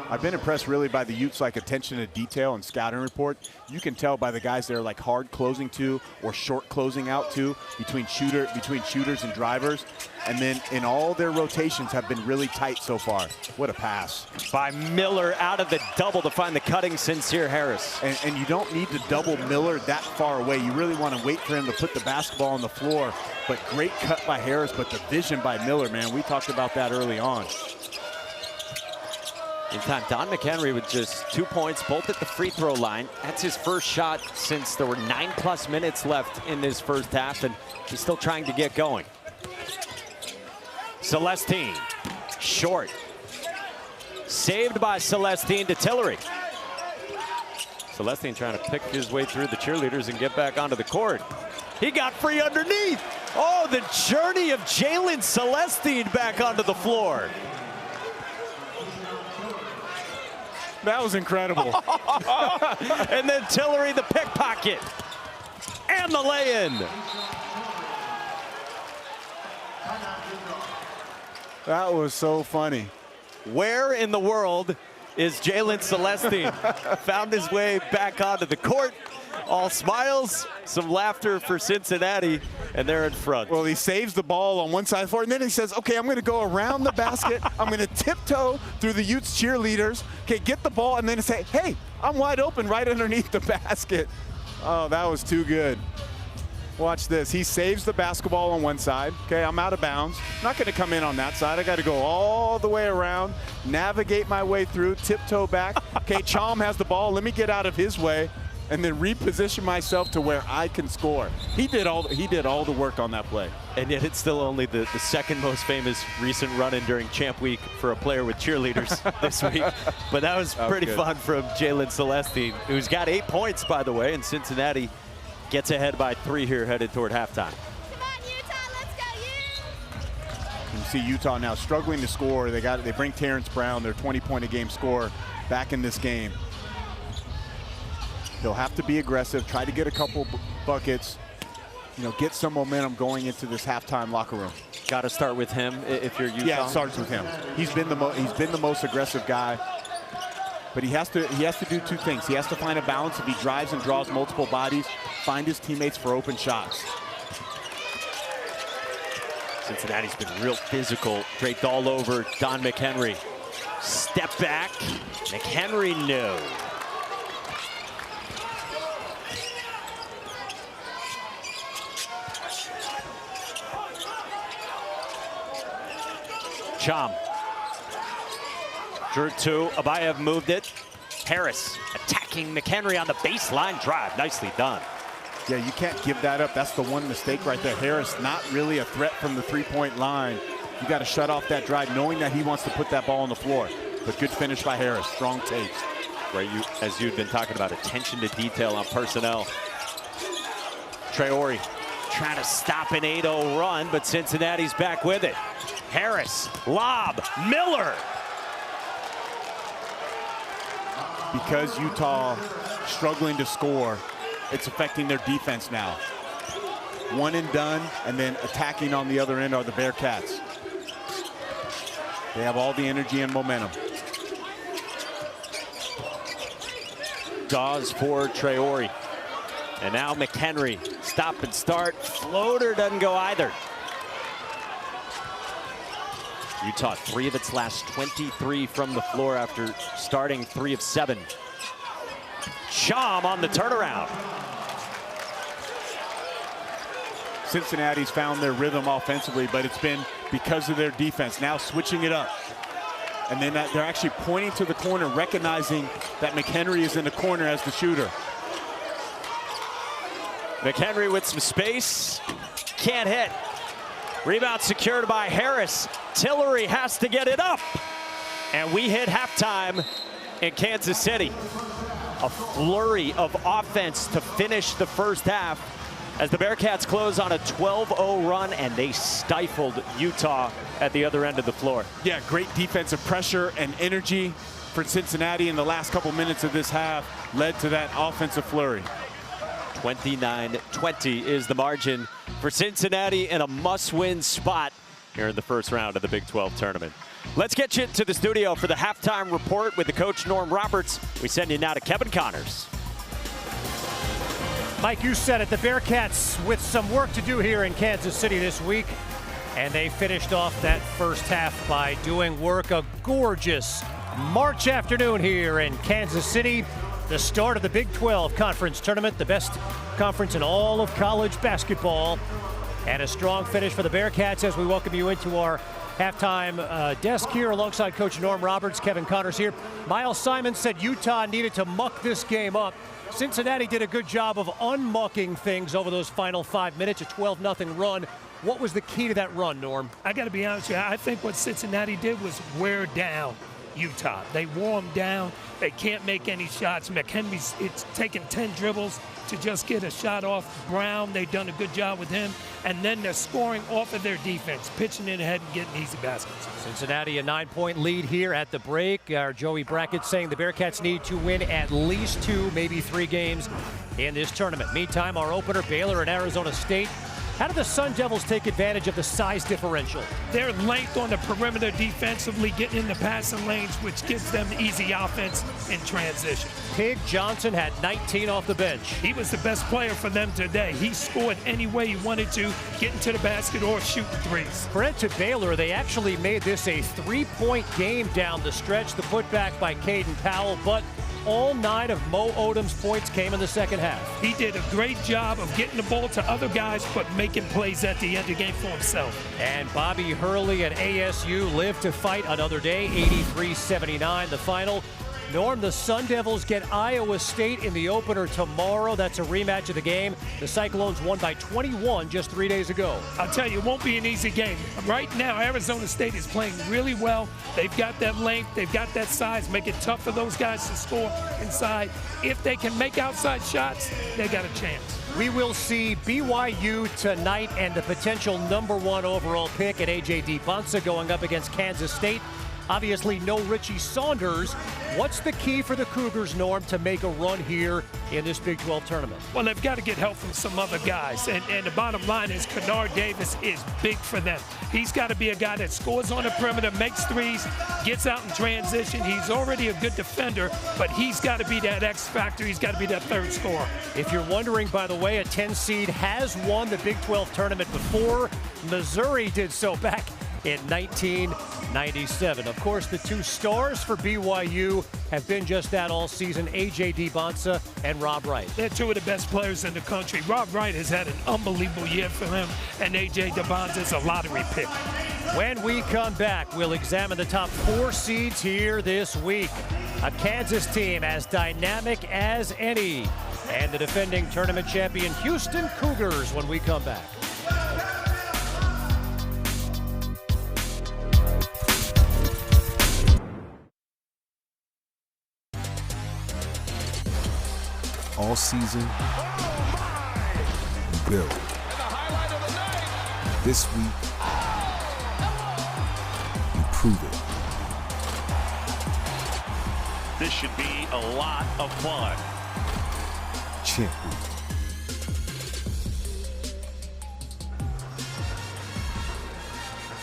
I've been impressed really by the Utes' attention to detail and scouting report. You can tell by the guys they're hard closing to or short closing out to between shooters and drivers. And then in all their rotations have been really tight so far. What a pass. By Miller out of the double to find the cutting Sincere Harris. And you don't need to double Miller that far away. You really want to wait for him to put the basketball on the floor. But great cut by Harris, but the vision by Miller, man. We talked about that early on. In time, Don McHenry with just 2 points, both at the free throw line. That's his first shot since there were 9+ minutes left in this first half, and he's still trying to get going. Celestine, short. Saved by Celestine to Tillery. Celestine trying to pick his way through the cheerleaders and get back onto the court. He got free underneath. Oh, the journey of Jalen Celestine back onto the floor. That was incredible. And then Tillery, the pickpocket. And the lay-in. That was so funny. Where in the world is Jalen Celestine. Found his way back onto the court. All smiles, some laughter for Cincinnati, and they're in front. Well, he saves the ball on one side of the floor, and then he says, okay, I'm going to go around the basket. I'm going to tiptoe through the Utes cheerleaders. Okay, get the ball, and then say, hey, I'm wide open right underneath the basket. Oh, that was too good. Watch this. He saves the basketball on one side. Okay, I'm out of bounds. Not going to come in on that side. I got to go all the way around, navigate my way through, tiptoe back. Okay, Chom has the ball. Let me get out of his way, and then reposition myself to where I can score. He did all the work on that play. And yet it's still only the second most famous recent run-in during Champ Week for a player with cheerleaders this week. But that was pretty fun from Jalen Celestine, who's got 8 points, by the way, and Cincinnati gets ahead by 3 here headed toward halftime. Come on, Utah, let's go, Utes! You see Utah now struggling to score. They bring Terrence Brown, their 20-point-a-game scorer, back in this game. They'll have to be aggressive, try to get a couple buckets, get some momentum going into this halftime locker room. Got to start with him if you're Utah. Yeah, it starts with him. He's been the most aggressive guy. But he has to do 2 things. He has to find a balance if he drives and draws multiple bodies, find his teammates for open shots. Cincinnati's been real physical, draped all over Don McHenry. Step back, McHenry no. Chom. Drew 2, Abayev moved it. Harris attacking McHenry on the baseline drive. Nicely done. Yeah, you can't give that up. That's the one mistake right there. Harris not really a threat from the 3-point line. You got to shut off that drive knowing that he wants to put that ball on the floor. But good finish by Harris, strong taste. Right, as you've been talking about, attention to detail on personnel. Traore trying to stop an 8-0 run, but Cincinnati's back with it. Harris, lob, Miller. Because Utah struggling to score, it's affecting their defense now. One and done, and then attacking on the other end are the Bearcats. They have all the energy and momentum. Dawes for Traore. And now McHenry, stop and start. Floater doesn't go either. Utah 3 of its last 23 from the floor after starting 3 of 7. Chom on the turnaround. Cincinnati's found their rhythm offensively, but it's been because of their defense. Now switching it up. And then they're actually pointing to the corner, recognizing that McHenry is in the corner as the shooter. McHenry with some space. Can't hit. Rebound secured by Harris. Tillery has to get it up. And we hit halftime in Kansas City. A flurry of offense to finish the first half as the Bearcats close on a 12-0 run, and they stifled Utah at the other end of the floor. Yeah, great defensive pressure and energy for Cincinnati in the last couple minutes of this half led to that offensive flurry. 29-20 is the margin for Cincinnati in a must-win spot here in the first round of the Big 12 tournament. Let's get you to the studio for the halftime report with the coach, Norm Roberts. We send you now to Kevin Connors. Mike, you said it, the Bearcats with some work to do here in Kansas City this week. And they finished off that first half by doing work. A gorgeous March afternoon here in Kansas City. The start of the Big 12 Conference Tournament, the best conference in all of college basketball. And a strong finish for the Bearcats as we welcome you into our halftime desk here alongside Coach Norm Roberts. Kevin Connors here. Miles Simon said Utah needed to muck this game up. Cincinnati did a good job of unmucking things over those final 5 minutes, a 12-0 run. What was the key to that run, Norm? I got to be honest with you. I think what Cincinnati did was wear down Utah. They wore them down. They can't make any shots. McHenry's it's taken 10 dribbles to just get a shot off Brown. They've done a good job with him. And then they're scoring off of their defense, pitching in ahead and getting easy baskets. Cincinnati a 9-point lead here at the break. Our Joey Brackett saying the Bearcats need to win at least 2, maybe 3 games in this tournament. Meantime, our opener, Baylor and Arizona State. How do the Sun Devils take advantage of the size differential? Their length on the perimeter defensively, getting in the passing lanes, which gives them easy offense in transition. Pig Johnson had 19 off the bench. He was the best player for them today. He scored any way he wanted to, getting to the basket or shooting threes. Credit to Baylor, they actually made this a 3-point game down the stretch. The putback by Caden Powell, but all 9 of Mo Odom's points came in the second half. He did a great job of getting the ball to other guys, but making plays at the end of the game for himself. And Bobby Hurley at ASU lived to fight another day, 83-79 the final. Norm, the Sun Devils get Iowa State in the opener tomorrow. That's a rematch of the game. The Cyclones won by 21 just 3 days ago. I'll tell you, it won't be an easy game. Right now, Arizona State is playing really well. They've got that length, they've got that size, make it tough for those guys to score inside. If they can make outside shots, they got a chance. We will see BYU tonight and the potential #1 overall pick at A.J. Bonsa going up against Kansas State. Obviously, no Richie Saunders. What's the key for the Cougars, Norm, to make a run here in this Big 12 tournament? Well, they've got to get help from some other guys. And the bottom line is Kennard Davis is big for them. He's got to be a guy that scores on the perimeter, makes threes, gets out in transition. He's already a good defender, but he's got to be that X factor. He's got to be that third scorer. If you're wondering, by the way, a 10 seed has won the Big 12 tournament before. Missouri did so back in 1997. Of course, the 2 stars for BYU have been just that all season, A.J. Bonsa and Rob Wright. They're 2 of the best players in the country. Rob Wright has had an unbelievable year for him, and A.J. Bonsa is a lottery pick. When we come back, we'll examine the top 4 seeds here this week. A Kansas team as dynamic as any, and the defending tournament champion Houston Cougars when we come back. All season, build. This week, improve it. This should be a lot of fun. Champion.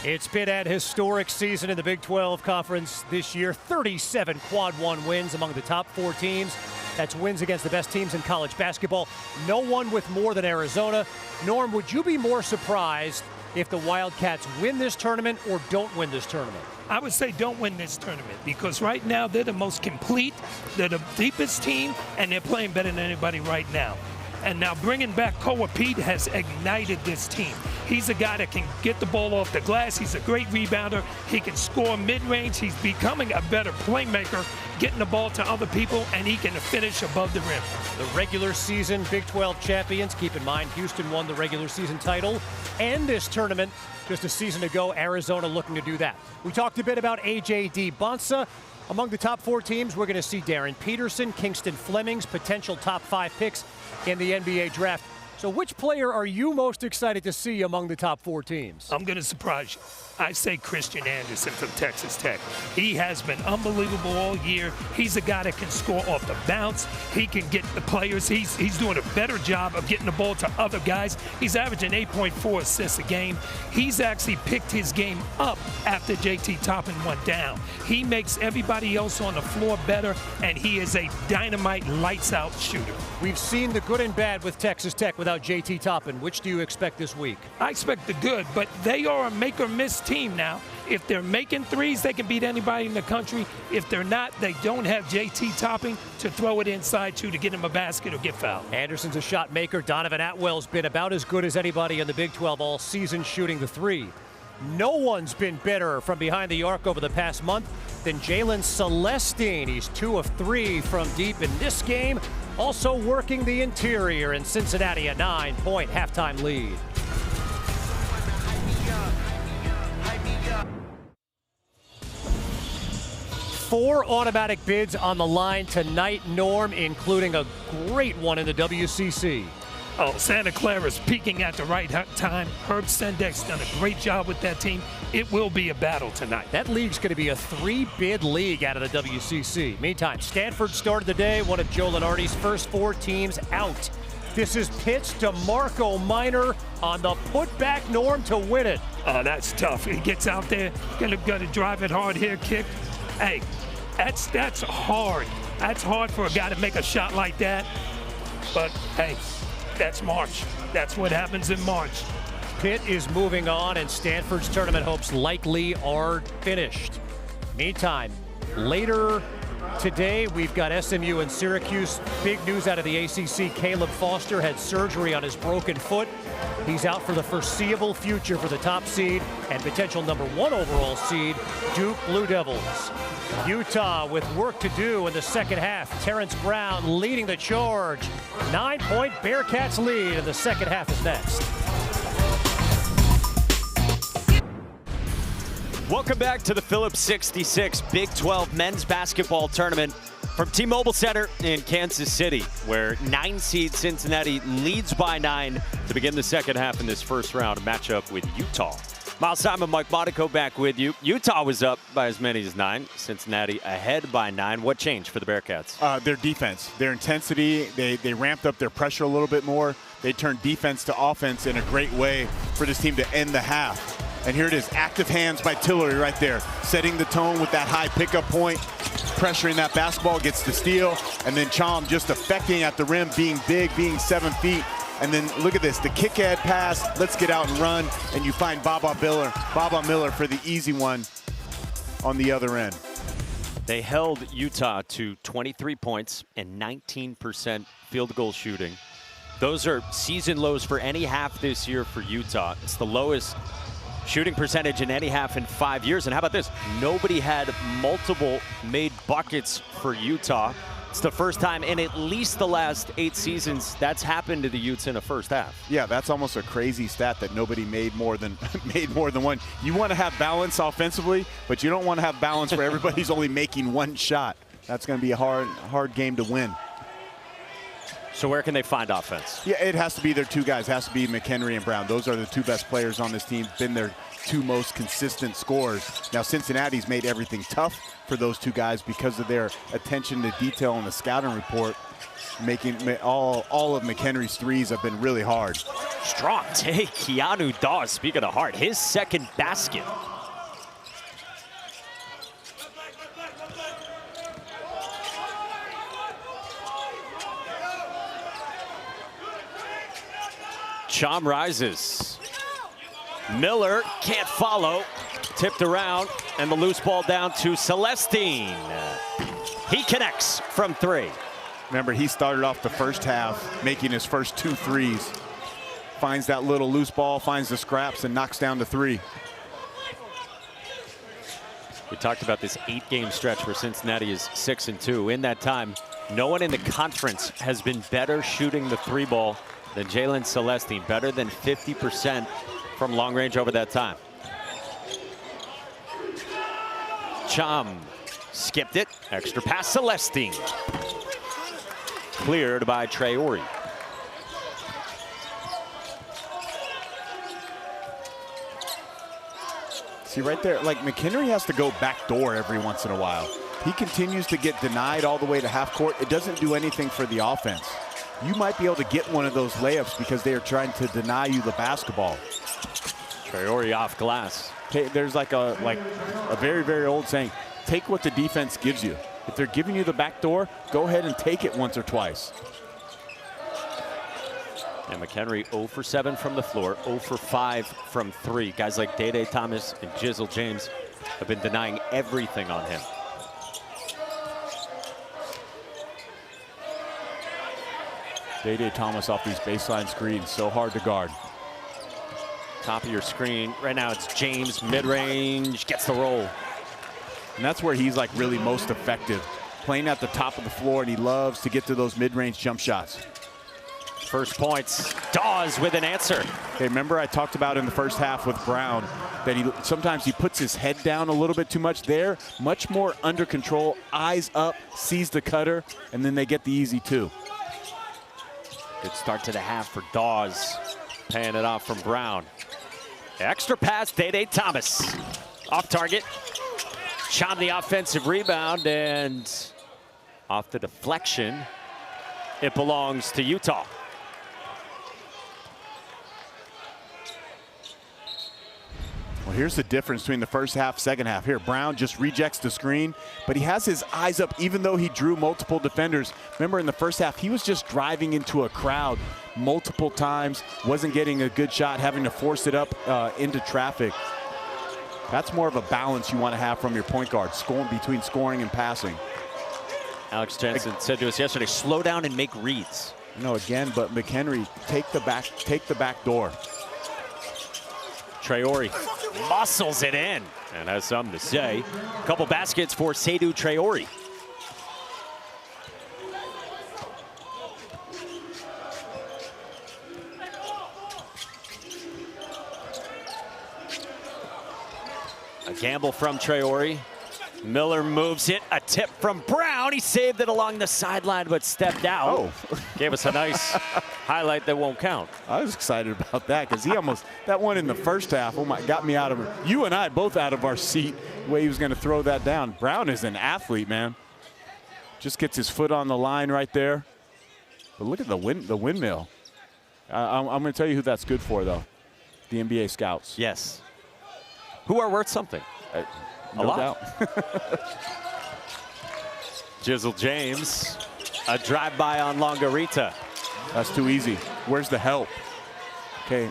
It's been an historic season in the Big 12 Conference this year. 37 quad 1 wins among the top 4 teams. That's wins against the best teams in college basketball. No one with more than Arizona. Norm, would you be more surprised if the Wildcats win this tournament or don't win this tournament? I would say don't win this tournament because right now they're the most complete, they're the deepest team, and they're playing better than anybody right now. And now bringing back Koa Pete has ignited this team. He's a guy that can get the ball off the glass. He's a great rebounder. He can score mid-range. He's becoming a better playmaker, getting the ball to other people, and he can finish above the rim. The regular season Big 12 champions. Keep in mind, Houston won the regular season title and this tournament just a season ago. Arizona looking to do that. We talked a bit about A.J. Bonsa. Among the top 4 teams, we're going to see Darren Peterson, Kingston Flemings, potential top 5 picks in the NBA draft. So which player are you most excited to see among the top 4 teams? I'm going to surprise you. I say Christian Anderson from Texas Tech. He has been unbelievable all year. He's a guy that can score off the bounce. He can get the players. He's doing a better job of getting the ball to other guys. He's averaging 8.4 assists a game. He's actually picked his game up after JT Toppin went down. He makes everybody else on the floor better, and he is a dynamite lights-out shooter. We've seen the good and bad with Texas Tech without JT Toppin. Which do you expect this week? I expect the good, but they are a make-or-miss team now. If they're making threes, they can beat anybody in the country. If they're not, they don't have JT Toppin to throw it inside to get him a basket or get fouled. Anderson's a shot maker. Donovan Atwell's been about as good as anybody in the Big 12 all season shooting the 3. No one's been better from behind the arc over the past month than Jalen Celestine. He's 2 of 3 from deep in this game. Also working the interior in Cincinnati, a 9-point halftime lead. Four automatic bids on the line tonight, Norm, including a great one in the WCC. Oh, Santa Clara's peaking at the right time. Herb Sendek's done a great job with that team. It will be a battle tonight. That league's going to be a 3-bid league out of the WCC. Meantime, Stanford started the day, one of Joe Lunardi's first 4 teams out This is Pitt's DeMarco Minor on the putback Norm to win it. Oh, that's tough. He gets out there, gonna drive it hard here, kick. Hey, that's hard. That's hard for a guy to make a shot like that. But hey, that's March. That's what happens in March. Pitt is moving on, and Stanford's tournament hopes likely are finished. Meantime, later today, we've got SMU and Syracuse. Big news out of the ACC. Caleb Foster had surgery on his broken foot. He's out for the foreseeable future for the top seed and potential #1 overall seed, Duke Blue Devils. Utah with work to do in the second half. Terrence Brown leading the charge. 9-point Bearcats lead, and the second half is next. Welcome back to the Phillips 66 Big 12 Men's Basketball Tournament from T-Mobile Center in Kansas City, where 9-seed Cincinnati leads by 9 to begin the second half in this first round matchup with Utah. Miles Simon, Mike Monaco back with you. Utah was up by as many as 9. Cincinnati ahead by 9. What changed for the Bearcats? Their defense, their intensity. They ramped up their pressure a little bit more. They turned defense to offense in a great way for this team to end the half. And here it is, active hands by Tillery right there, setting the tone with that high pickup point, pressuring that basketball, gets the steal, and then Chom just affecting at the rim, being big, being 7 feet. And then look at this, the kick-ahead pass, let's get out and run, and you find Baba Miller for the easy one on the other end. They held Utah to 23 points and 19% field goal shooting. Those are season lows for any half this year for Utah. It's the lowest shooting percentage in any half in 5 years. And how about this? Nobody had multiple made buckets for Utah. It's the first time in at least the last 8 seasons that's happened to the Utes in a first half. Yeah, that's almost a crazy stat that nobody made more than one. You want to have balance offensively, but you don't want to have balance where everybody's only making one shot. That's going to be a hard game to win. So where can they find offense? Yeah, it has to be their 2 guys. It has to be McHenry and Brown. Those are the 2 best players on this team, been their 2 most consistent scorers. Now, Cincinnati's made everything tough for those 2 guys because of their attention to detail in the scouting report. Making all of McHenry's threes have been really hard. Strong take, Keanu Dawes, speaking of hard, his second basket. Chom rises. Miller can't follow. Tipped around, and the loose ball down to Celestine. He connects from 3. Remember, he started off the first half making his first 2 threes. Finds that little loose ball, finds the scraps, and knocks down the 3. We talked about this 8-game stretch where Cincinnati is 6-2. In that time, no one in the conference has been better shooting the 3 ball than Jalen Celestine, better than 50% from long range over that time. Chom skipped it. Extra pass, Celestine. Cleared by Traore. See right there, like McHenry has to go backdoor every once in a while. He continues to get denied all the way to half court. It doesn't do anything for the offense. You might be able to get one of those layups because they are trying to deny you the basketball. Traore off glass. There's like a very, very old saying, take what the defense gives you. If they're giving you the back door, go ahead and take it once or twice. And McHenry 0 for 7 from the floor, 0 for 5 from 3. Guys like Day Thomas and Jizzle James have been denying everything on him. Day Thomas off these baseline screens, so hard to guard. Top of your screen. Right now it's James, mid-range, gets the roll. And that's where he's like really most effective. Playing at the top of the floor, and he loves to get to those mid-range jump shots. First points, Dawes with an answer. Okay, remember I talked about in the first half with Brown that sometimes he puts his head down a little bit too much there. Much more under control, eyes up, sees the cutter, and then they get the easy 2. Good start to the half for Dawes. Paying it off from Brown. Extra pass, Day Thomas. Off target. Chom the offensive rebound, and off the deflection, it belongs to Utah. Well, here's the difference between the first half, second half. Here, Brown just rejects the screen, but he has his eyes up even though he drew multiple defenders. Remember, in the first half, he was just driving into a crowd multiple times, wasn't getting a good shot, having to force it up into traffic. That's more of a balance you want to have from your point guard, scoring between scoring and passing. Alex Jensen said to us yesterday, slow down and make reads. No, again, but McHenry, take the back door. Traore muscles it in and has something to say. A couple baskets for Seydou Traore. A gamble from Traore. Miller moves it, a tip from Brown. He saved it along the sideline, but stepped out. Oh. Gave us a nice highlight that won't count. I was excited about that because he almost, that one in the first half, oh my, got me out of, you and I both out of our seat, the way he was going to throw that down. Brown is an athlete, man. Just gets his foot on the line right there. But look at the windmill. I'm going to tell you who that's good for, though. The NBA scouts. Yes. Who are worth something. No doubt. Jizzle James, a drive-by on Longarita. That's too easy. Where's the help? Okay,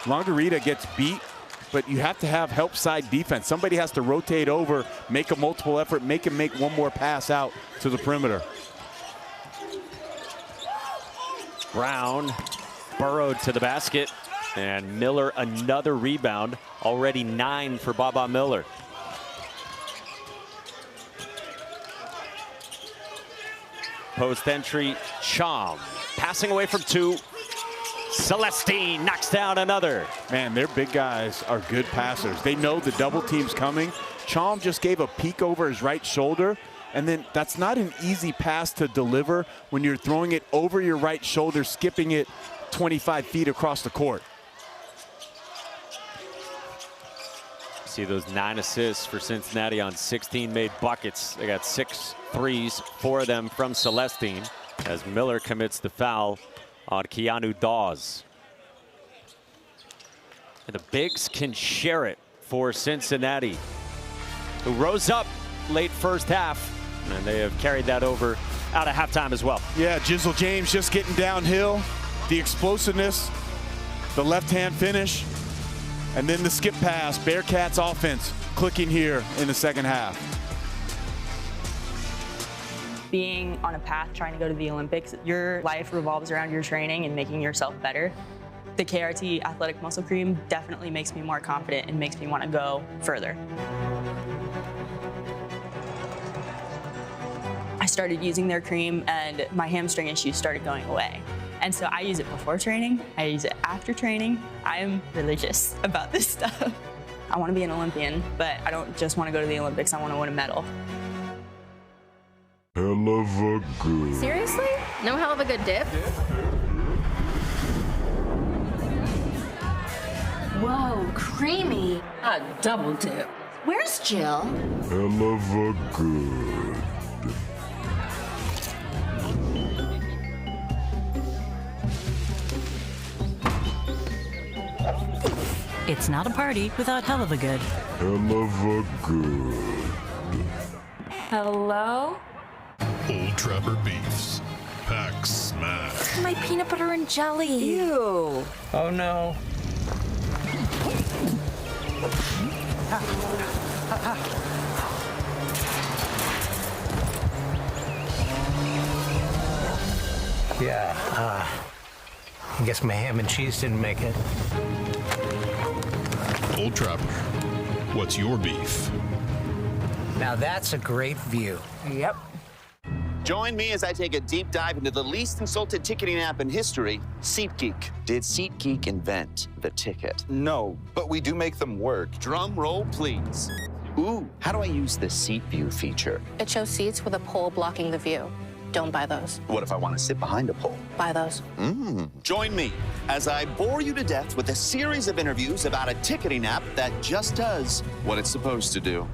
Longarita gets beat, but you have to have help side defense. Somebody has to rotate over, make a multiple effort, make him make one more pass out to the perimeter. Brown burrowed to the basket, and Miller another rebound. Already 9 for Baba Miller. Post entry, Chom. Passing away from 2. Celestine knocks down another. Man, their big guys are good passers. They know the double team's coming. Chom just gave a peek over his right shoulder, and then that's not an easy pass to deliver when you're throwing it over your right shoulder, skipping it 25 feet across the court. See those 9 assists for Cincinnati on 16 made buckets. They got 6 threes, 4 of them from Celestine, as Miller commits the foul on Keanu Dawes. And the bigs can share it for Cincinnati, who rose up late first half, and they have carried that over out of halftime as well. Yeah, Jizzle James just getting downhill. The explosiveness, the left-hand finish, and then the skip pass. Bearcats offense clicking here in the second half. Being on a path trying to go to the Olympics, your life revolves around your training and making yourself better. The KRT Athletic Muscle Cream definitely makes me more confident and makes me want to go further. I started using their cream and my hamstring issues started going away. And so I use it before training, I use it after training. I am religious about this stuff. I want to be an Olympian, but I don't just want to go to the Olympics, I want to win a medal. Hell of a good. Seriously? No hell of a good dip? Whoa, creamy. A double dip. Where's Jill? Hell of a good. It's not a party without hell of a good. Hell of a good. Hello? Old Trapper Beefs. Pack smash. My peanut butter and jelly. Ew. Oh no. Yeah, I guess my ham and cheese didn't make it. Old Trapper, what's your beef? Now that's a great view. Yep. Join me as I take a deep dive into the least insulted ticketing app in history, SeatGeek. Did SeatGeek invent the ticket? No, but we do make them work. Drum roll, please. Ooh, how do I use the Seat View feature? It shows seats with a pole blocking the view. Don't buy those. What if I want to sit behind a pole? Buy those. Join me as I bore you to death with a series of interviews about a ticketing app that just does what it's supposed to do.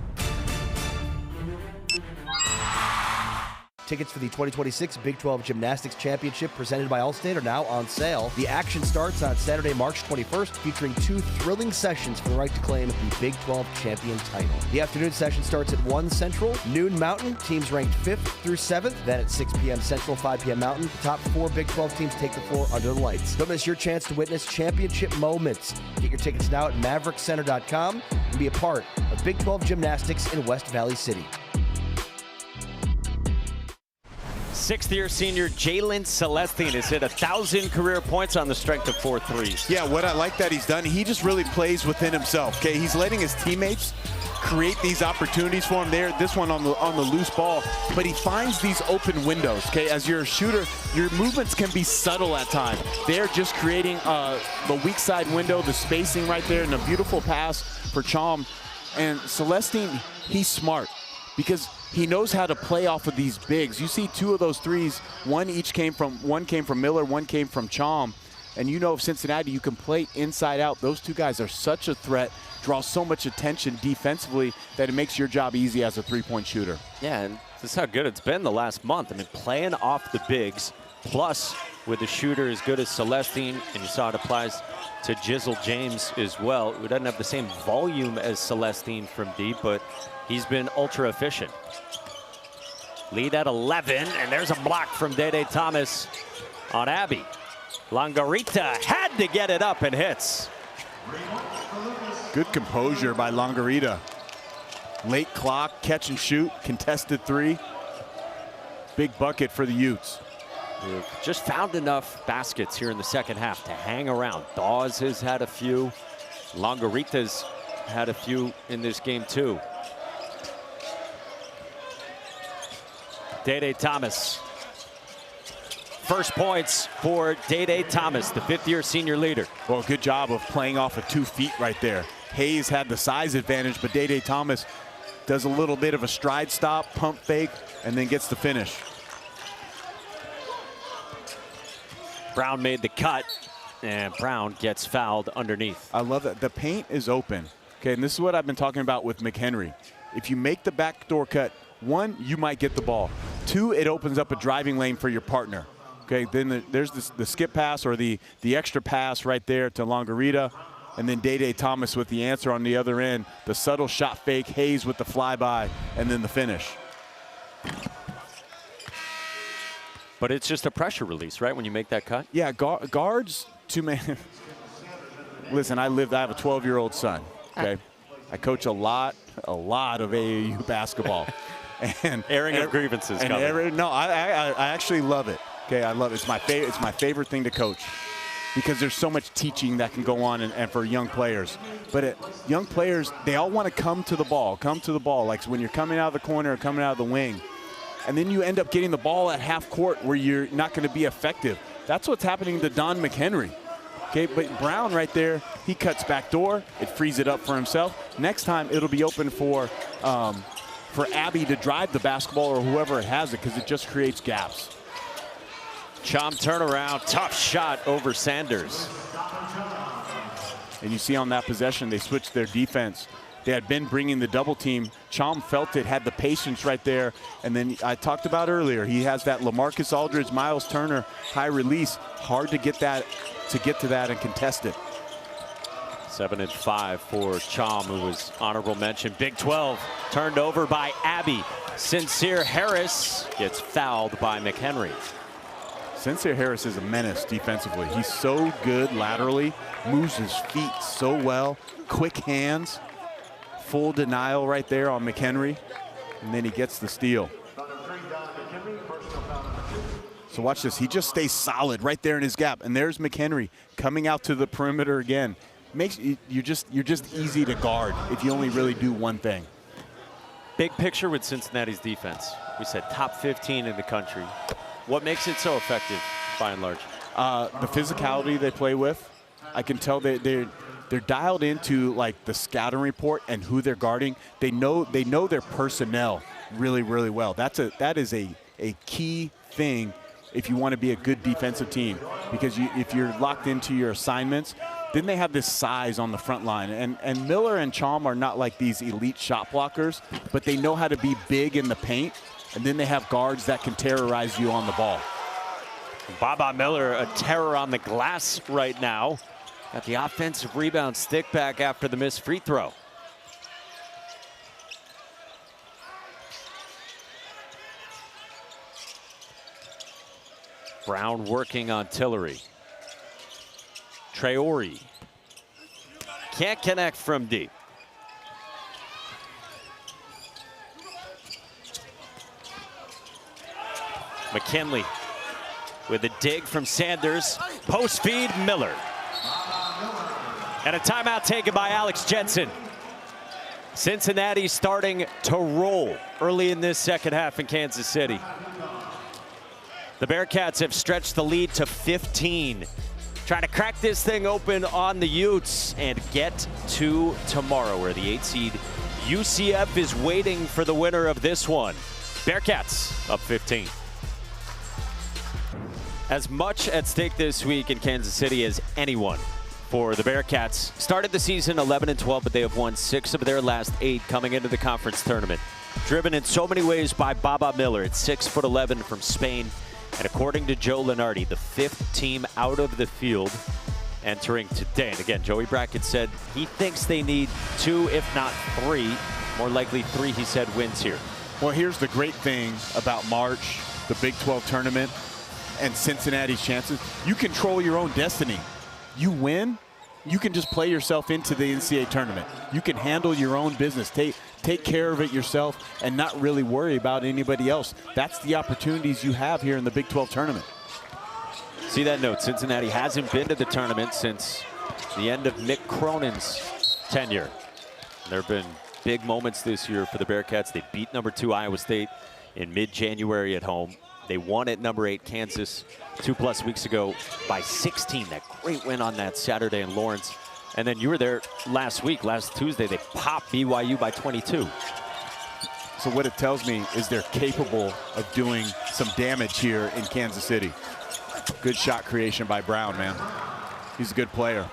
Tickets for the 2026 Big 12 Gymnastics Championship presented by Allstate are now on sale. The action starts on Saturday, March 21st, featuring 2 thrilling sessions for the right to claim the Big 12 champion title. The afternoon session starts at 1 Central, noon Mountain, teams ranked 5th through 7th. Then at 6 p.m. Central, 5 p.m. Mountain, the top 4 Big 12 teams take the floor under the lights. Don't miss your chance to witness championship moments. Get your tickets now at maverickcenter.com and be a part of Big 12 Gymnastics in West Valley City. Sixth-year senior Jalen Celestine has hit 1,000 career points on the strength of 4 threes. Yeah, what I like that he's done, he just really plays within himself. Okay, he's letting his teammates create these opportunities for him there. This one on the loose ball, but he finds these open windows. Okay, as you're a shooter, your movements can be subtle at times. They're just creating the weak side window, the spacing right there, and a beautiful pass for Chom. And Celestine, he's smart because he knows how to play off of these bigs. You see 2 of those threes, one came from Miller, one came from Chom. And you know, if Cincinnati, you can play inside out. Those 2 guys are such a threat, draw so much attention defensively that it makes your job easy as a 3-point shooter. Yeah, and this is how good it's been the last month. I mean, playing off the bigs, plus with a shooter as good as Celestine, and you saw it applies to Jizzle James as well, who doesn't have the same volume as Celestine from deep, but he's been ultra efficient. Lead at 11, and there's a block from Day Thomas on Abby. Longarita had to get it up and hits. Good composure by Longarita. Late clock, catch and shoot, contested 3. Big bucket for the Utes. We've just found enough baskets here in the second half to hang around. Dawes has had a few. Longarita's had a few in this game too. Day Thomas. First points for Day Thomas, the 5th-year senior leader. Well, good job of playing off of 2 feet right there. Hayes had the size advantage, but Day Thomas does a little bit of a stride stop, pump fake, and then gets the finish. Brown made the cut, and Brown gets fouled underneath. I love that. The paint is open. Okay, and this is what I've been talking about with McHenry. If you make the backdoor cut, 1, you might get the ball. 2, it opens up a driving lane for your partner. Okay, then there's the skip pass or the extra pass right there to Longarita. And then Day Thomas with the answer on the other end. The subtle shot fake, Hayes with the flyby, and then the finish. But it's just a pressure release, right, when you make that cut? Yeah, guards, 2-man. Listen, I have a 12-year-old son, okay? I coach a lot of AAU basketball. And airing of grievances. No, I actually love it. Okay, I love it. It's my favorite thing to coach because there's so much teaching that can go on and for young players. But young players, they all want to come to the ball. Like when you're coming out of the corner or coming out of the wing. And then you end up getting the ball at half court where you're not going to be effective. That's what's happening to Don McHenry. Okay, but Brown right there, he cuts back door. It frees it up for himself. Next time it'll be open for Abby to drive the basketball or whoever has it because it just creates gaps. Chom turnaround, tough shot over Sanders. And you see on that possession, they switched their defense. They had been bringing the double team. Chom felt it, had the patience right there. And then I talked about earlier, he has that LaMarcus Aldridge, Miles Turner high release. Hard to get to that and contest it. 7 and 5 for Chom, who was honorable mention. Big 12 turned over by Abby. Sincere Harris gets fouled by McHenry. Sincere Harris is a menace defensively. He's so good laterally, moves his feet so well, quick hands, full denial right there on McHenry, and then he gets the steal. So watch this, he just stays solid right there in his gap, and there's McHenry coming out to the perimeter again. You're just easy to guard if you only really do one thing. Big picture with Cincinnati's defense. We said top 15 in the country. What makes it so effective, by and large? The physicality they play with. I can tell they're dialed into like the scouting report and who they're guarding. They know their personnel really, really well. That is a key thing if you want to be a good defensive team, because if you're locked into your assignments, then they have this size on the front line. And Miller and Chom are not like these elite shot blockers, but they know how to be big in the paint And then they have guards that can terrorize you on the ball. Baba Miller, a terror on the glass right now. Got the offensive rebound, stick back after the missed free throw. Brown working on Tillery. Traore can't connect from deep. McKinley with a dig from Sanders. Post feed, Miller. And a timeout taken by Alex Jensen. Cincinnati starting to roll early in this second half in Kansas City. The Bearcats have stretched the lead to 15. Trying to crack this thing open on the Utes and get to tomorrow, where the 8 seed UCF is waiting for the winner of this one. Bearcats up 15. As much at stake this week in Kansas City as anyone for the Bearcats. Started the season 11-12, but they have won 6 of their last 8 coming into the conference tournament. Driven in so many ways by Baba Miller at 6'11" from Spain. And according to Joe Lunardi, the 5th team out of the field entering today. And again, Joey Brackett said he thinks they need 2, if not 3. More likely 3, he said, wins here. Well, here's the great thing about March, the Big 12 tournament, and Cincinnati's chances. You control your own destiny. You win, you can just play yourself into the NCAA tournament. You can handle your own business. Take care of it yourself and not really worry about anybody else. That's the opportunities you have here in the Big 12 tournament. See that note, Cincinnati hasn't been to the tournament since the end of Mick Cronin's tenure. There have been big moments this year for the Bearcats. They beat number 2 Iowa State in mid-January at home. They won at number 8 Kansas 2+ weeks ago by 16. That great win on that Saturday in Lawrence. And then you were there last Tuesday, they popped BYU by 22. So what it tells me is they're capable of doing some damage here in Kansas City. Good shot creation by Brown, man. He's a good player.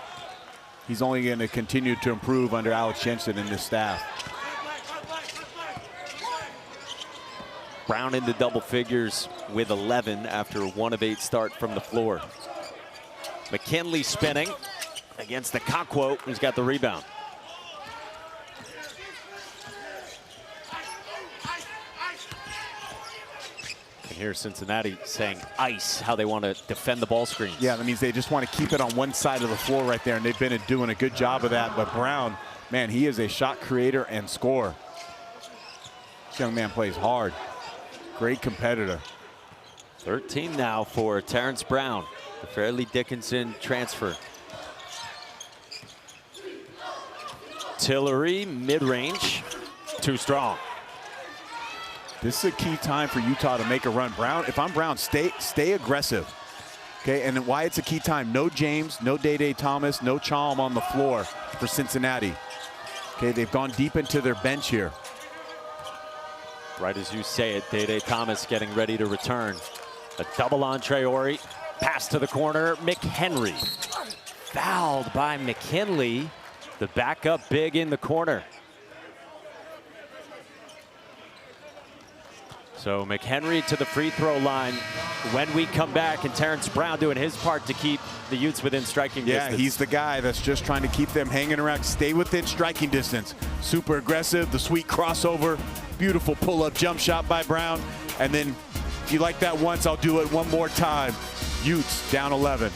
He's only going to continue to improve under Alex Jensen and this staff. Brown into double figures with 11 after a 1 of 8 start from the floor. McKinley spinning against the Conquo, who's got the rebound. And here's Cincinnati saying ice, how they want to defend the ball screens. Yeah, that means they just want to keep it on one side of the floor right there, and they've been doing a good job of that. But Brown, man, he is a shot creator and scorer. This young man plays hard. Great competitor. 13 now for Terrence Brown, the Fairleigh Dickinson transfer. Tillery, mid-range, too strong. This is a key time for Utah to make a run. Brown, if I'm Brown, stay aggressive. Okay, and why it's a key time. No James, no Day Thomas, no Chalm on the floor for Cincinnati. Okay, they've gone deep into their bench here. Right as you say it, Day Thomas getting ready to return. A double on Traore. Pass to the corner, McHenry. Fouled by McKinley. The backup big in the corner. So McHenry to the free throw line when we come back, and Terrence Brown doing his part to keep the Utes within striking distance. Yeah, he's the guy that's just trying to keep them hanging around. Stay within striking distance. Super aggressive, the sweet crossover. Beautiful pull-up jump shot by Brown. And then if you like that once, I'll do it one more time. Utes down 11.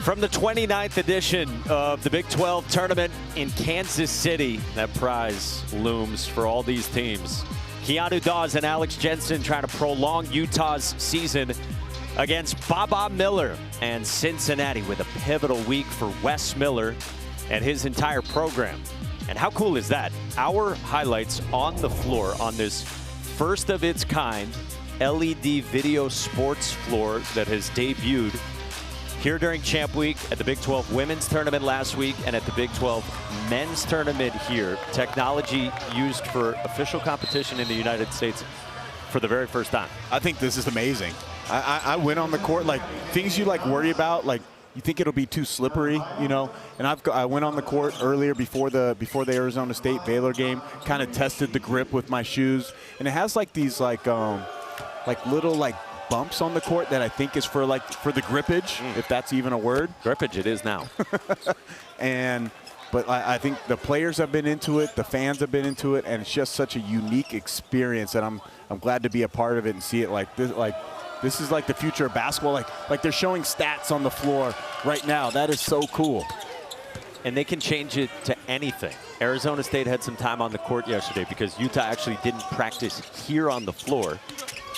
From the 29th edition of the Big 12 tournament in Kansas City, that prize looms for all these teams. Keanu Dawes and Alex Jensen trying to prolong Utah's season against Baba Miller and Cincinnati, with a pivotal week for Wes Miller and his entire program. And how cool is that? Our highlights on the floor on this first of its kind LED video sports floor that has debuted here during Champ Week, at the Big 12 Women's Tournament last week, and at the Big 12 Men's Tournament here. Technology used for official competition in the United States for the very first time. I think this is amazing. I went on the court, like things you like worry about, like you think it'll be too slippery, you know. And I went on the court earlier before the Arizona State Baylor game, kind of tested the grip with my shoes, and it has like these like little like bumps on the court that I think is for the grippage, if that's even a word. Grippage it is now. But I think the players have been into it, the fans have been into it, and it's just such a unique experience, and I'm glad to be a part of it and see it like this. Like this is like the future of basketball. Like they're showing stats on the floor right now. That is so cool. And they can change it to anything. Arizona State had some time on the court yesterday because Utah actually didn't practice here on the floor.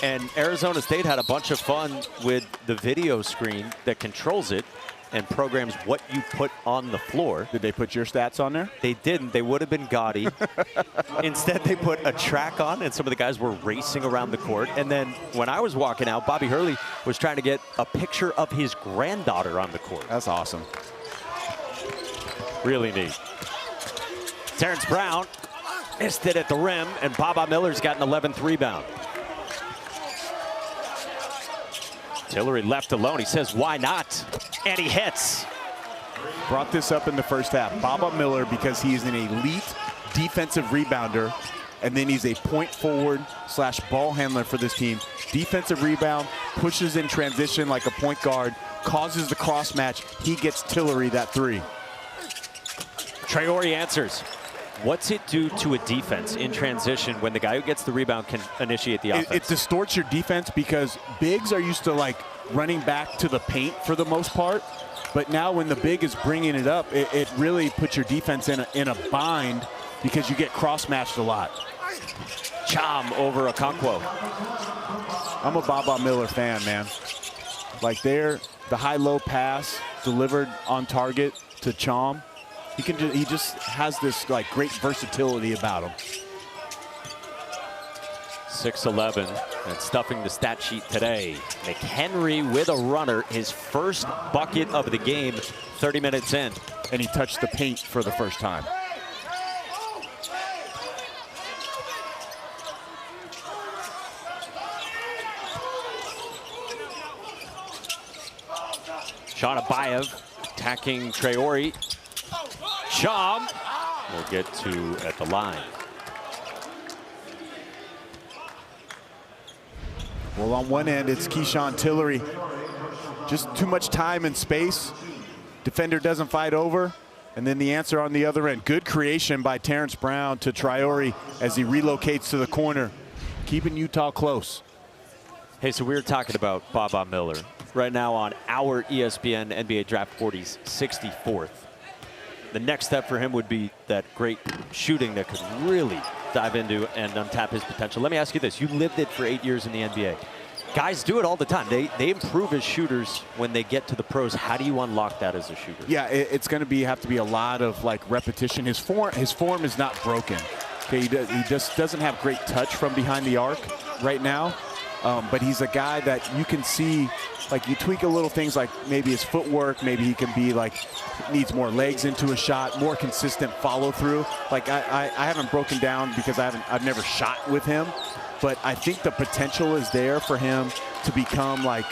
And Arizona State had a bunch of fun with the video screen that controls it and programs what you put on the floor. Did they put your stats on there? They didn't. They would have been gaudy. Instead, they put a track on, and some of the guys were racing around the court. And then when I was walking out, Bobby Hurley was trying to get a picture of his granddaughter on the court. That's awesome. Really neat. Terrence Brown missed it at the rim, and Baba Miller's got an 11th rebound. Tillery left alone. He says, why not? And he hits. Brought this up in the first half. Baba Miller, because he's an elite defensive rebounder, and then he's a point forward / ball handler for this team. Defensive rebound, pushes in transition like a point guard, causes the cross match. He gets Tillery that three. Traore answers. What's it do to a defense in transition when the guy who gets the rebound can initiate the offense? It distorts your defense because bigs are used to like running back to the paint for the most part. But now when the big is bringing it up, it really puts your defense in a bind because you get cross-matched a lot. Cham over Okonkwo. I'm a Baba Miller fan, man. Like the high-low pass delivered on target to Cham. He just has this like great versatility about him. 6'11", and stuffing the stat sheet today. McHenry with a runner, his first bucket of the game, 30 minutes in. And he touched the paint for the first time. Sean Abayev attacking Traore. Cham will get to at the line. Well, on one end, it's Keyshawn Tillery. Just too much time and space. Defender doesn't fight over. And then the answer on the other end. Good creation by Terrence Brown to Traore as he relocates to the corner, keeping Utah close. Hey, so we were talking about Baba Miller. Right now on our ESPN NBA Draft 40's 64th. The next step for him would be that great shooting that could really dive into and untap his potential. Let me ask you this. You lived it for 8 years in the NBA. Guys do it all the time. They improve as shooters when they get to the pros. How do you unlock that as a shooter? Yeah, it's going to have to be a lot of like repetition. His form is not broken. Okay, he just doesn't have great touch from behind the arc right now. But he's a guy that you can see, like you tweak a little things like maybe his footwork, maybe he can be like, needs more legs into a shot, more consistent follow through. Like I haven't broken down because I've never shot with him, but I think the potential is there for him to become like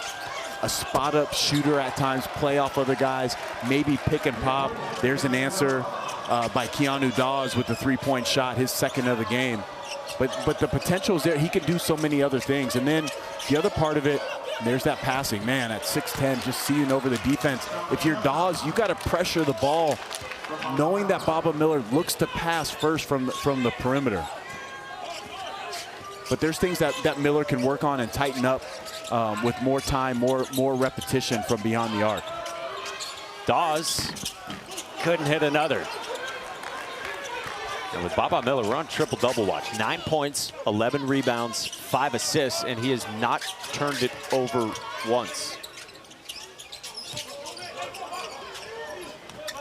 a spot up shooter at times, play off other guys, maybe pick and pop. There's an answer by Keanu Dawes with the 3-point shot, his second of the game. But the potential is there. He can do so many other things. And then the other part of it, there's that passing. Man, at 6'10", just seeing over the defense. If you're Dawes, you got to pressure the ball, knowing that Baba Miller looks to pass first from the perimeter. But there's things that Miller can work on and tighten up with more time, more repetition from beyond the arc. Dawes couldn't hit another. And with Baba Miller, we're on triple-double watch. 9 points, 11 rebounds, 5 assists, and he has not turned it over once.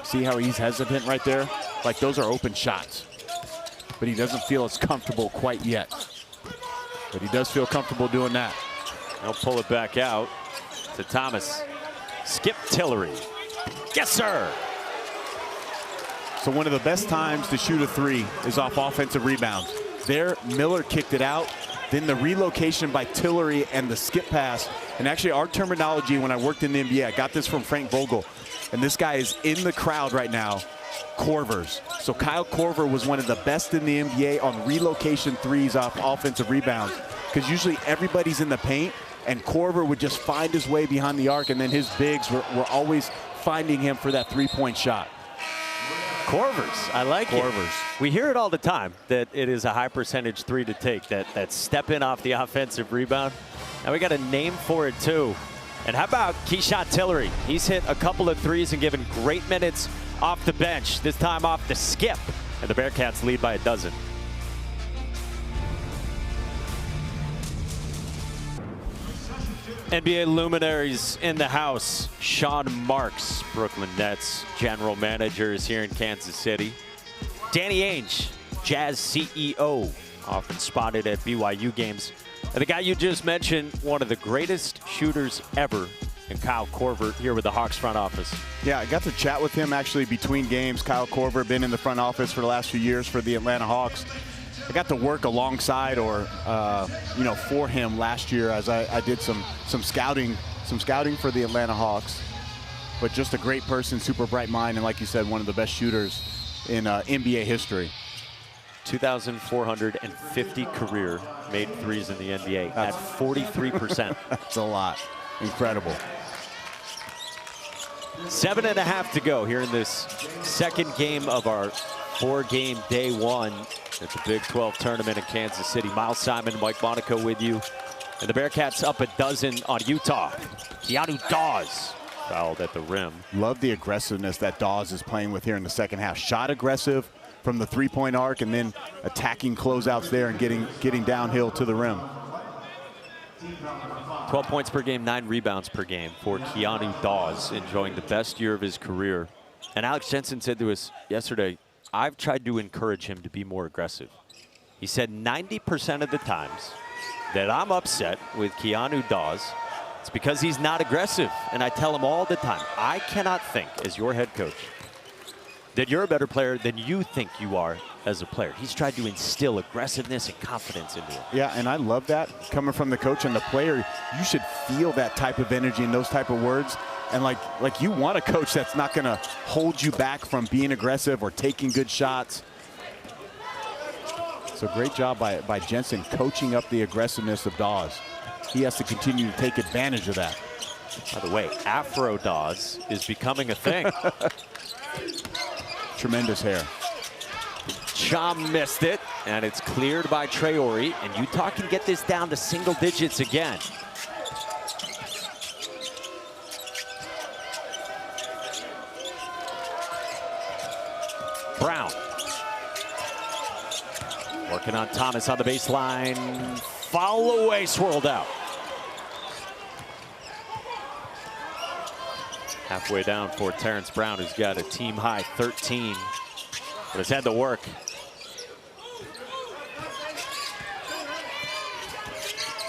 See how he's hesitant right there? Like those are open shots. But he doesn't feel as comfortable quite yet. But he does feel comfortable doing that. He'll pull it back out to Thomas. Skip Tillery. Yes, sir. So one of the best times to shoot a three is off offensive rebounds. There, Miller kicked it out. Then the relocation by Tillery and the skip pass And actually, our terminology when I worked in the NBA, I got this from Frank Vogel, and this guy is in the crowd right now, Korvers. So Kyle Korver was one of the best in the NBA on relocation threes off offensive rebounds, because usually everybody's in the paint, and Korver would just find his way behind the arc, and then his bigs were always finding him for that three-point shot. Korvers, I like Korvers. it. We hear it all the time that it is a high percentage three to take, that step in off the offensive rebound. Now we got a name for it too. And how about Keyshawn Tillery? He's hit a couple of threes and given great minutes off the bench, this time off the skip. And the Bearcats lead by a dozen. NBA luminaries in the house. Sean Marks, Brooklyn Nets general manager, is here in Kansas City. Danny Ainge, Jazz CEO, often spotted at BYU games. And the guy you just mentioned, one of the greatest shooters ever, and Kyle Korver here with the Hawks front office. Yeah, I got to chat with him actually between games. Kyle Korver, been in the front office for the last few years for the Atlanta Hawks. I got to work alongside or, for him last year as I did some scouting for the Atlanta Hawks. But just a great person, super bright mind, and like you said, one of the best shooters in NBA history. 2,450 career made threes in the NBA at 43%. That's a lot. Incredible. 7.5 to go here in this second game of our 4-game day one at the Big 12 tournament in Kansas City. Miles Simon, Mike Monaco with you. And the Bearcats up a dozen on Utah. Keanu Dawes fouled at the rim. Love the aggressiveness that Dawes is playing with here in the second half. Shot aggressive from the three-point arc and then attacking closeouts there and getting downhill to the rim. 12 points per game, 9 rebounds per game for Keanu Dawes, enjoying the best year of his career. And Alex Jensen said to us yesterday, I've tried to encourage him to be more aggressive. He said 90% of the times that I'm upset with Keanu Dawes, it's because he's not aggressive. And I tell him all the time, I cannot think as your head coach that you're a better player than you think you are as a player. He's tried to instill aggressiveness and confidence into him. Yeah, and I love that coming from the coach and the player. You should feel that type of energy and those type of words. And like you want a coach that's not going to hold you back from being aggressive or taking good shots. So great job by Jensen coaching up the aggressiveness of Dawes. He has to continue to take advantage of that. By the way, Afro Dawes is becoming a thing. Tremendous hair. Cham missed it, and it's cleared by Traore, and Utah can get this down to single digits again. Brown. Working on Thomas on the baseline. Foul away, swirled out. Halfway down for Terrence Brown, who's got a team-high 13. But has had to work.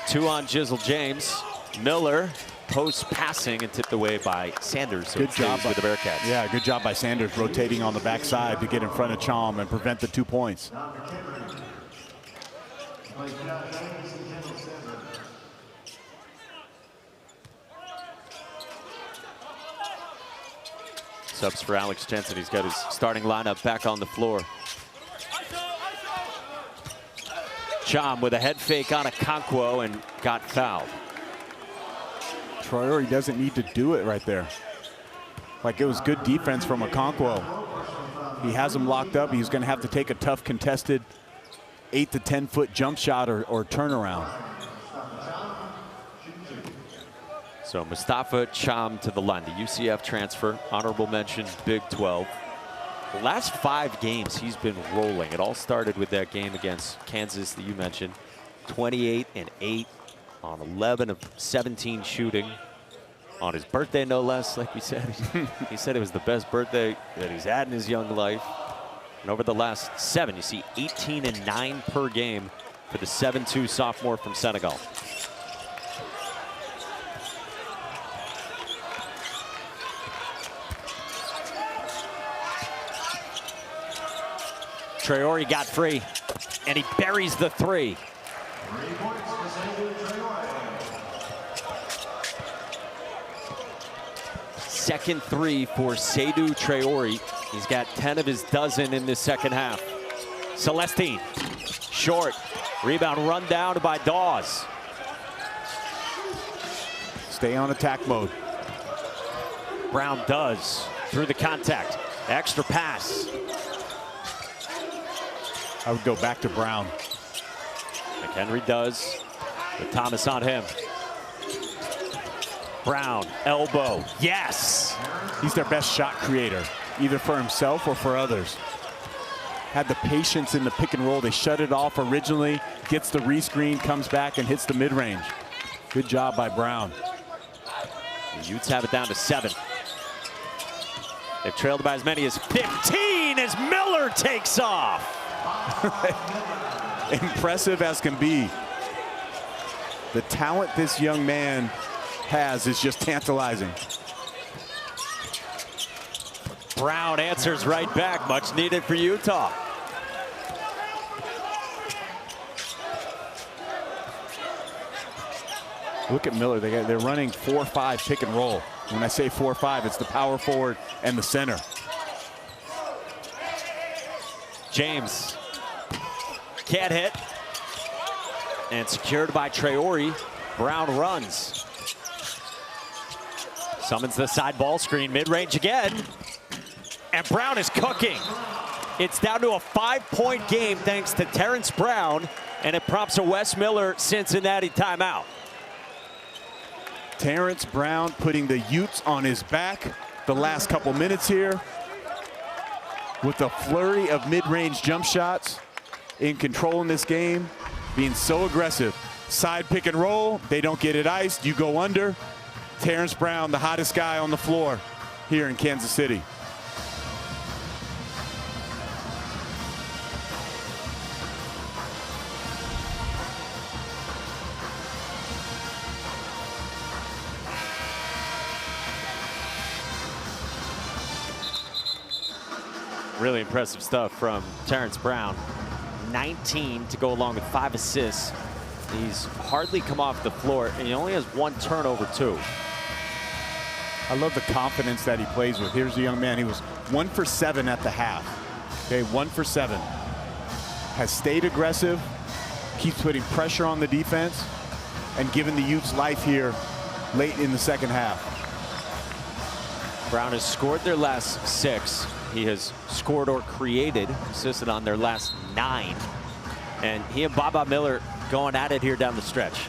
Two on Jizzle James. Miller post passing and tipped away by Sanders. So good job by the Bearcats. Yeah, good job by Sanders rotating on the backside to get in front of Cham and prevent the 2 points. Subs for Alex Jensen. He's got his starting lineup back on the floor. Cham with a head fake on Okonkwo and got fouled. Traore doesn't need to do it right there. Like, it was good defense from Okonkwo. He has him locked up. He's going to have to take a tough contested 8 to 10 foot jump shot or turnaround. So Mustafa Cham to the line, the UCF transfer, honorable mention, Big 12. The last 5 games he's been rolling. It all started with that game against Kansas that you mentioned. 28 and 8 on 11 of 17 shooting. On his birthday, no less, like we said. He said it was the best birthday that he's had in his young life. And over the last 7, you see 18 and 9 per game for the 7'2" sophomore from Senegal. Traore got free, and he buries the 3. second three for Seydou Traore. He's got 10 of his dozen in the second half. Celestine, short. Rebound run down by Dawes. Stay on attack mode. Brown does through the contact. Extra pass. I would go back to Brown. McHenry does with Thomas on him. Brown, elbow, yes! He's their best shot creator, either for himself or for others. Had the patience in the pick and roll. They shut it off originally, gets the rescreen, comes back and hits the mid-range. Good job by Brown. The Utes have it down to 7. They've trailed by as many as 15 as Miller takes off. Impressive as can be. The talent this young man has is just tantalizing. Brown answers right back, much needed for Utah. Look at Miller, they're running 4-5 pick and roll. When I say 4-5, it's the power forward and the center. James can't hit. And secured by Traore. Brown runs. Summons the side ball screen, mid-range again. And Brown is cooking. It's down to a 5-point game thanks to Terrence Brown, and it prompts a Wes Miller Cincinnati timeout. Terrence Brown putting the Utes on his back the last couple minutes here with a flurry of mid-range jump shots, in control in this game, being so aggressive. Side pick and roll, they don't get it iced, you go under. Terrence Brown, the hottest guy on the floor here in Kansas City. Really impressive stuff from Terrence Brown. 19 to go along with 5 assists. He's hardly come off the floor, and he only has 1 turnover too. I love the confidence that he plays with. Here's a young man, he was 1 for 7 at the half. Okay, 1 for 7. Has stayed aggressive, keeps putting pressure on the defense, and giving the Utes life here late in the second half. Brown has scored their last 6. He has scored or created, assisted on their last 9. And he and Baba Miller going at it here down the stretch.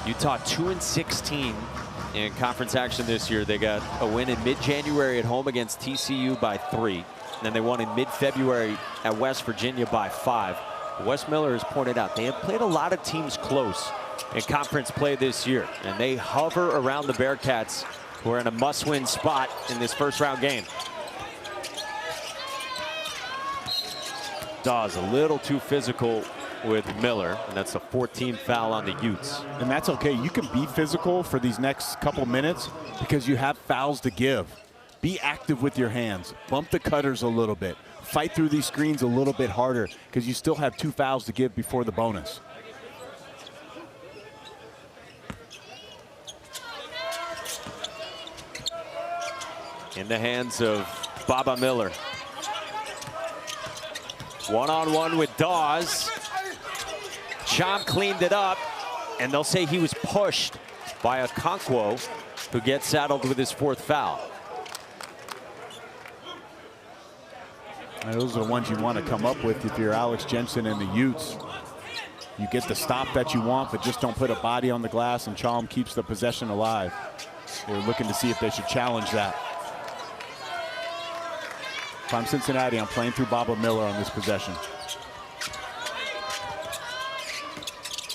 Utah 2-16 in conference action this year. They got a win in mid-January at home against TCU by 3. And then they won in mid-February at West Virginia by 5. Wes Miller has pointed out they have played a lot of teams close in conference play this year, and they hover around the Bearcats, who are in a must-win spot in this first-round game. Dawes a little too physical with Miller, and that's a 14th foul on the Utes. And that's okay. You can be physical for these next couple minutes because you have fouls to give. Be active with your hands. Bump the cutters a little bit. Fight through these screens a little bit harder because you still have 2 fouls to give before the bonus. In the hands of Baba Miller. One-on-one with Dawes. Chom cleaned it up, and they'll say he was pushed by Okonkwo, who gets saddled with his 4th foul. And those are the ones you want to come up with if you're Alex Jensen and the Utes. You get the stop that you want, but just don't put a body on the glass, and Chom keeps the possession alive. We're looking to see if they should challenge that. If I'm Cincinnati, I'm playing through Baba Miller on this possession.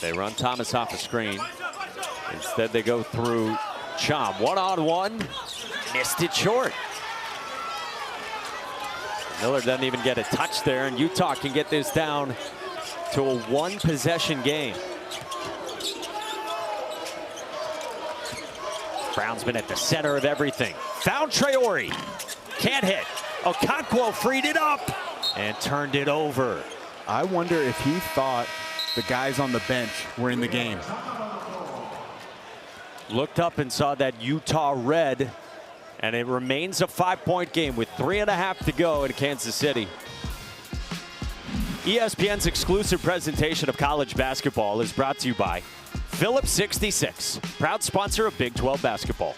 They run Thomas off the screen. Instead, they go through Chom. One-on-one, missed it short. Miller doesn't even get a touch there, and Utah can get this down to a 1-possession game. Brown's been at the center of everything. Found Traore. Can't hit. Okonkwo freed it up and turned it over. I wonder if he thought the guys on the bench were in the game. looked up and saw that Utah red, and it remains a 5-point game with 3.5 to go in Kansas City. ESPN's exclusive presentation of college basketball is brought to you by Phillips 66, proud sponsor of Big 12 basketball.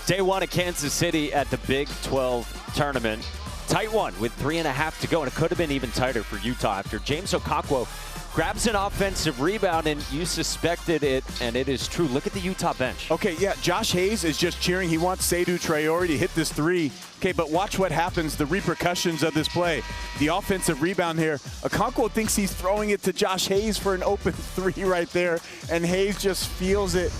Day one at Kansas City at the Big 12 tournament. Tight one with 3.5 to go, and it could have been even tighter for Utah after James Okonkwo grabs an offensive rebound, and you suspected it, and it is true. Look at the Utah bench. Okay, yeah, Josh Hayes is just cheering. He wants Seydou Traore to hit this three. Okay, but watch what happens, the repercussions of this play. The offensive rebound here. Okonkwo thinks he's throwing it to Josh Hayes for an open three right there, and Hayes just feels it.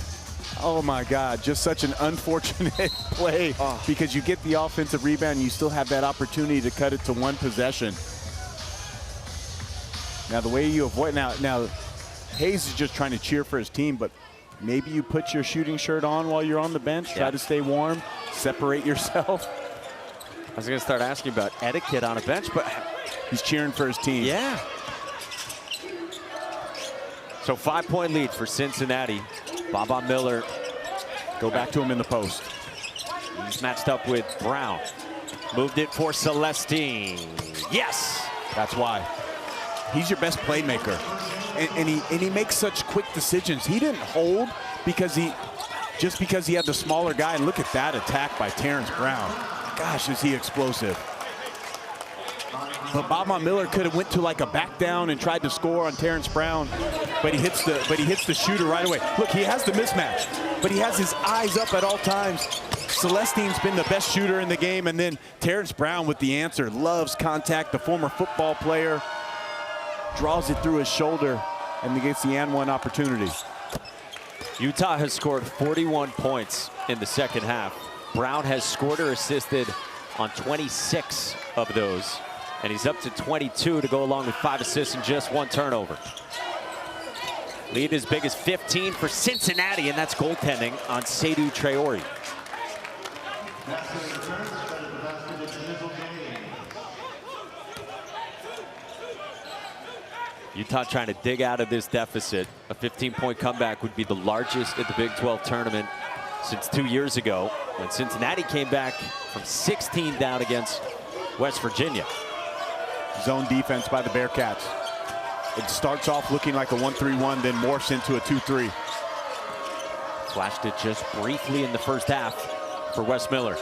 Oh my God, just such an unfortunate play because you get the offensive rebound and you still have that opportunity to cut it to one possession. Now the way you avoid, now Hayes is just trying to cheer for his team, but maybe you put your shooting shirt on while you're on the bench, try to stay warm, separate yourself. I was going to start asking about etiquette on a bench, but he's cheering for his team. Yeah. So 5-point lead for Cincinnati. Baba Miller. Go back to him in the post. He's matched up with Brown. Moved it for Celestine. Yes! That's why. He's your best playmaker. And he makes such quick decisions. He didn't hold because he had the smaller guy. And look at that attack by Terrence Brown. Gosh, is he explosive. But Baba Miller could have went to like a back down and tried to score on Terrence Brown, but he hits the shooter right away. Look, he has the mismatch, but he has his eyes up at all times. Celestine's been the best shooter in the game, and then Terrence Brown with the answer. Loves contact, the former football player. Draws it through his shoulder, and he gets the and one opportunity. Utah has scored 41 points in the second half. Brown has scored or assisted on 26 of those. And he's up to 22 to go along with 5 assists and just 1 turnover. Lead as big as 15 for Cincinnati, and that's goaltending on Seydou Traore. Utah trying to dig out of this deficit. A 15-point comeback would be the largest at the Big 12 tournament since 2 years ago when Cincinnati came back from 16 down against West Virginia. Zone defense by the Bearcats. It starts off looking like a 1-3-1, then morphs into a 2-3. Flashed it just briefly in the first half for Wes Miller.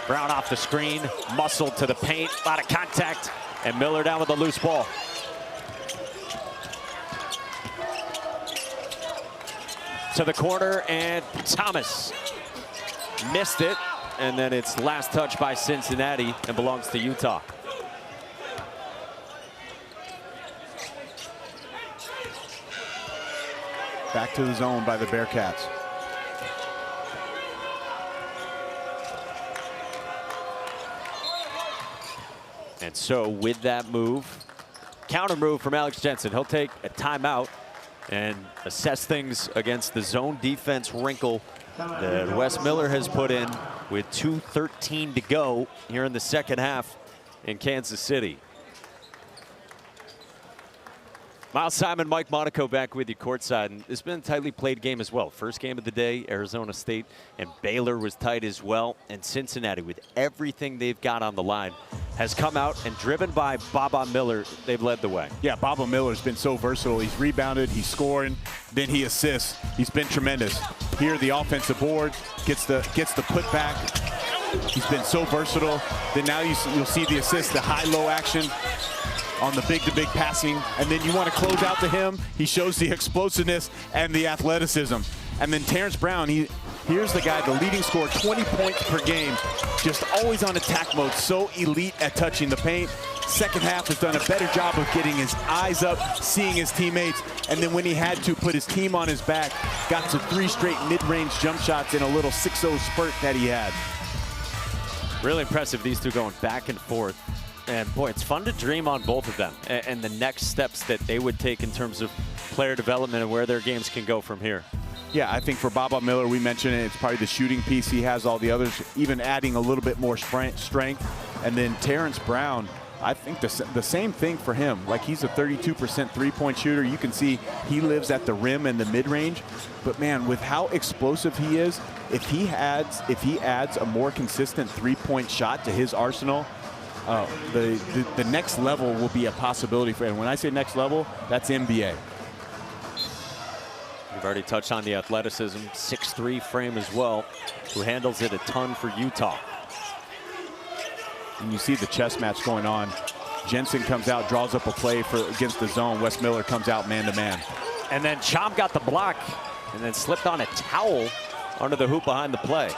Brown off the screen, muscled to the paint, a lot of contact, and Miller down with a loose ball. To the corner, and Thomas missed it. And then it's last touch by Cincinnati and belongs to Utah. Back to the zone by the Bearcats. And so with that move, counter move from Alex Jensen, he'll take a timeout and assess things against the zone defense wrinkle that Wes Miller has put in with 2:13 to go here in the second half in Kansas City. Miles Simon, Mike Monaco back with you courtside, and it's been a tightly played game as well. First game of the day, Arizona State and Baylor was tight as well, and Cincinnati, with everything they've got on the line, has come out and driven by Baba Miller. They've led the way. Yeah, Baba Miller's been so versatile. He's rebounded, he's scoring, then he assists. He's been tremendous. Here, the offensive board gets the putback. He's been so versatile. Then now you'll see the assist, the high-low action on the big-to-big passing, and then you want to close out to him. He shows the explosiveness and the athleticism. And then Terrence Brown, here's the guy, the leading scorer, 20 points per game, just always on attack mode, so elite at touching the paint. Second half has done a better job of getting his eyes up, seeing his teammates, and then when he had to put his team on his back, got to 3 straight mid-range jump shots in a little 6-0 spurt that he had. Really impressive, these two going back and forth. And boy, it's fun to dream on both of them and the next steps that they would take in terms of player development and where their games can go from here. Yeah, I think for Baba Miller, we mentioned it, it's probably the shooting piece. He has all the others, even adding a little bit more strength. And then Terrence Brown, I think the same thing for him. Like, he's a 32% three-point shooter. You can see he lives at the rim and the mid-range. But man, with how explosive he is, if he adds a more consistent three-point shot to his arsenal, the next level will be a possibility for him. When I say next level, that's NBA. We've already touched on the athleticism, 6'3" frame as well, who handles it a ton for Utah. And you see the chess match going on. Jensen comes out, draws up a play against the zone. Wes Miller comes out man-to-man. And then Chom got the block and then slipped on a towel under the hoop behind the play.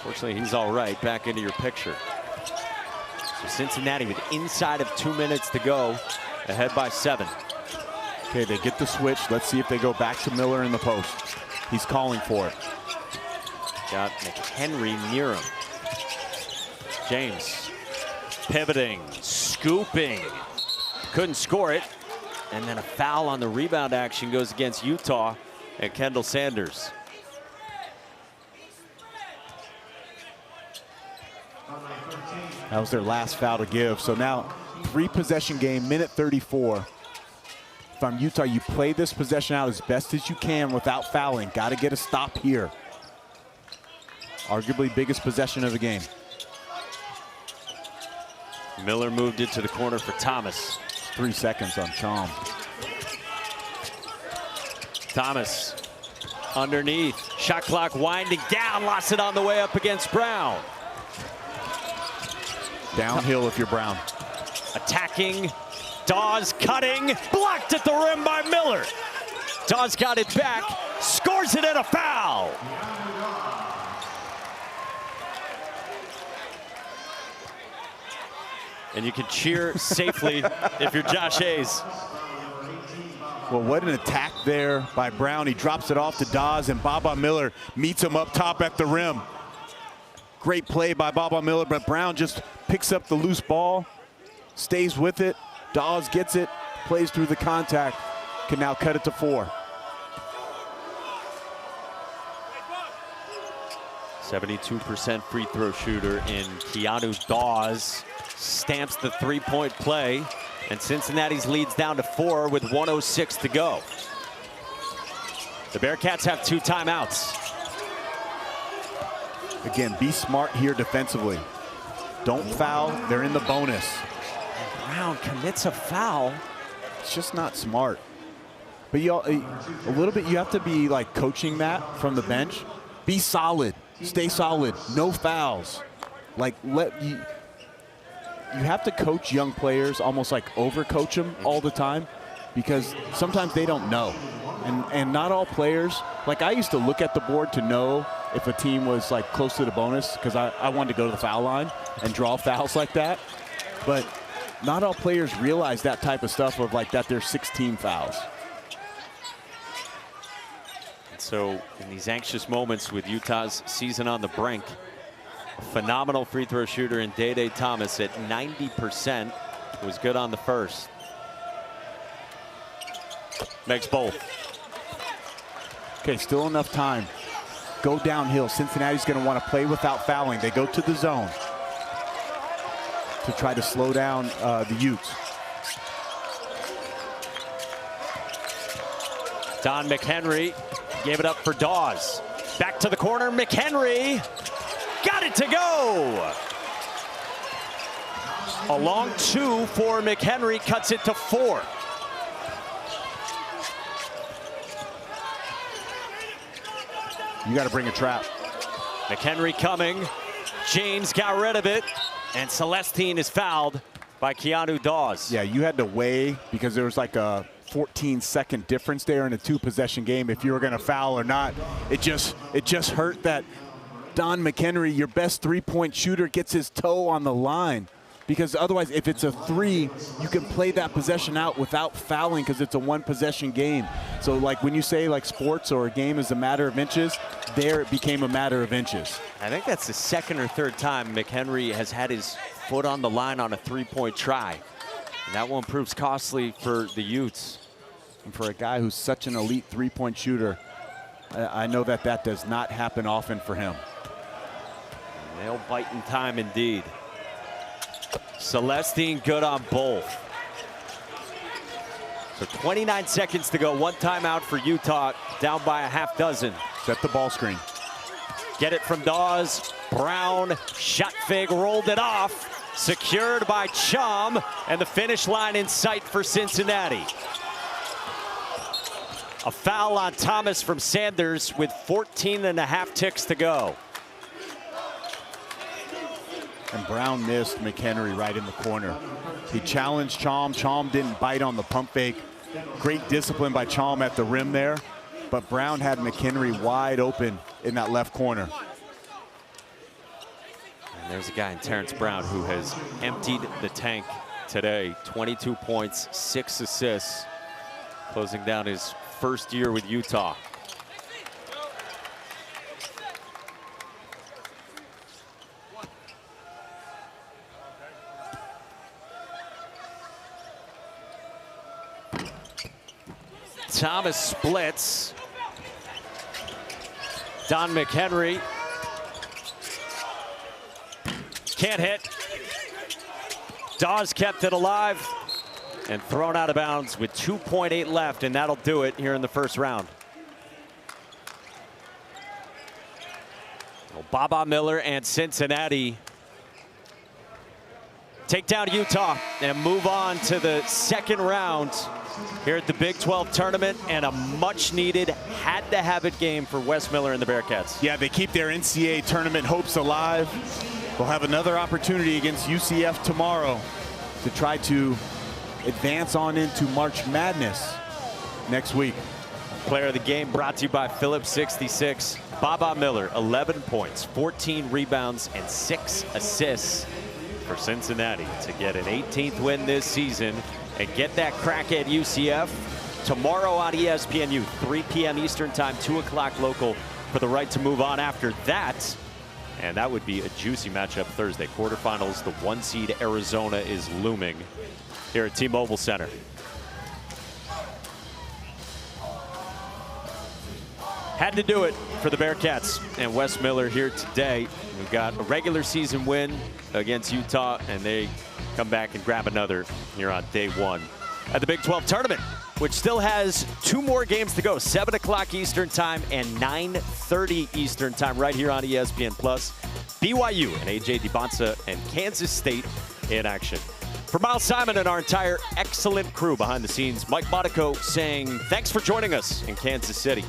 Fortunately, he's all right. Back into your picture. So Cincinnati with inside of 2 minutes to go, ahead by 7. Okay, they get the switch. Let's see if they go back to Miller in the post. He's calling for it. Got McHenry near him. James pivoting, scooping, couldn't score it. And then a foul on the rebound action goes against Utah and Kendall Sanders. That was their last foul to give. So now 3-possession game, minute 34. If I'm Utah, you play this possession out as best as you can without fouling. Got to get a stop here. Arguably biggest possession of the game. Miller moved into the corner for Thomas. 3 seconds on Chom. Thomas underneath. Shot clock winding down. Lost it on the way up against Brown. Downhill if you're Brown. Attacking. Dawes cutting. Blocked at the rim by Miller. Dawes got it back. Scores it and a foul. And you can cheer safely if you're Josh Hayes. Well, what an attack there by Brown. He drops it off to Dawes, and Baba Miller meets him up top at the rim. Great play by Baba Miller, but Brown just picks up the loose ball, stays with it. Dawes gets it, plays through the contact, can now cut it to 4. 72% free throw shooter in Keanu Dawes. Stamps the three-point play, and Cincinnati's leads down to 4 with 1:06 to go. The Bearcats have 2 timeouts. Again, be smart here defensively. Don't foul, they're in the bonus. Brown commits a foul. It's just not smart. But a little bit, you have to be like coaching that from the bench. Be solid, stay solid, no fouls. Like, you have to coach young players, almost like overcoach them all the time, because sometimes they don't know. And not all players, like I used to look at the board to know if a team was like close to the bonus, because I wanted to go to the foul line and draw fouls like that. But not all players realize that type of stuff of like that there's 16 fouls. So in these anxious moments with Utah's season on the brink, phenomenal free throw shooter in Day Thomas at 90%. Was good on the first. Makes both. Okay, still enough time. Go downhill. Cincinnati's going to want to play without fouling. They go to the zone to try to slow down the Utes. Don McHenry gave it up for Dawes. Back to the corner, McHenry. Got it to go. A long 2 for McHenry, cuts it to 4. You got to bring a trap. McHenry coming. James got rid of it. And Celestine is fouled by Keanu Dawes. Yeah, you had to weigh, because there was like a 14-second difference there in a 2-possession game if you were going to foul or not. It just hurt that Don McHenry, your best three-point shooter, gets his toe on the line. Because otherwise, if it's a 3, you can play that possession out without fouling, because it's a 1-possession game. So like when you say like sports or a game is a matter of inches, there it became a matter of inches. I think that's the 2nd or 3rd time McHenry has had his foot on the line on a 3-point try. And that one proves costly for the Utes. And for a guy who's such an elite 3-point shooter, I know that does not happen often for him. Nail biting time indeed. Celestine good on both. So 29 seconds to go. One timeout for Utah, down by a half dozen. Set the ball screen. Get it from Dawes. Brown, shot fake, rolled it off. Secured by Chum, and the finish line in sight for Cincinnati. A foul on Thomas from Sanders with 14.5 ticks to go. And Brown missed McHenry right in the corner. He challenged Chum. Chum didn't bite on the pump fake. Great discipline by Chum at the rim there. But Brown had McHenry wide open in that left corner. And there's a guy in Terrence Brown who has emptied the tank today. 22 points, 6 assists, closing down his first year with Utah. Thomas splits. Don McHenry can't hit. Dawes kept it alive and thrown out of bounds with 2.8 left, and that'll do it here in the first round. Well, Baba Miller and Cincinnati take down Utah and move on to the second round here at the Big 12 tournament, and a much-needed, had-to-have-it game for Wes Miller and the Bearcats. Yeah, they keep their NCAA tournament hopes alive. They'll have another opportunity against UCF tomorrow to try to advance on into March Madness next week. Player of the game brought to you by Phillips 66. Baba Miller, 11 points, 14 rebounds, and 6 assists for Cincinnati to get an 18th win this season and get that crack at UCF tomorrow on ESPNU, 3 p.m. Eastern time, 2 o'clock local, for the right to move on after that. And that would be a juicy matchup Thursday. Quarterfinals, the 1 seed Arizona is looming here at T-Mobile Center. Had to do it for the Bearcats and Wes Miller here today. We've got a regular season win against Utah, and they come back and grab another here on day 1 at the Big 12 tournament, which still has 2 more games to go. 7 o'clock Eastern time and 9:30 Eastern time right here on ESPN+. BYU and AJ DiBonsa and Kansas State in action. For Miles Simon and our entire excellent crew behind the scenes, Mike Monaco saying thanks for joining us in Kansas City.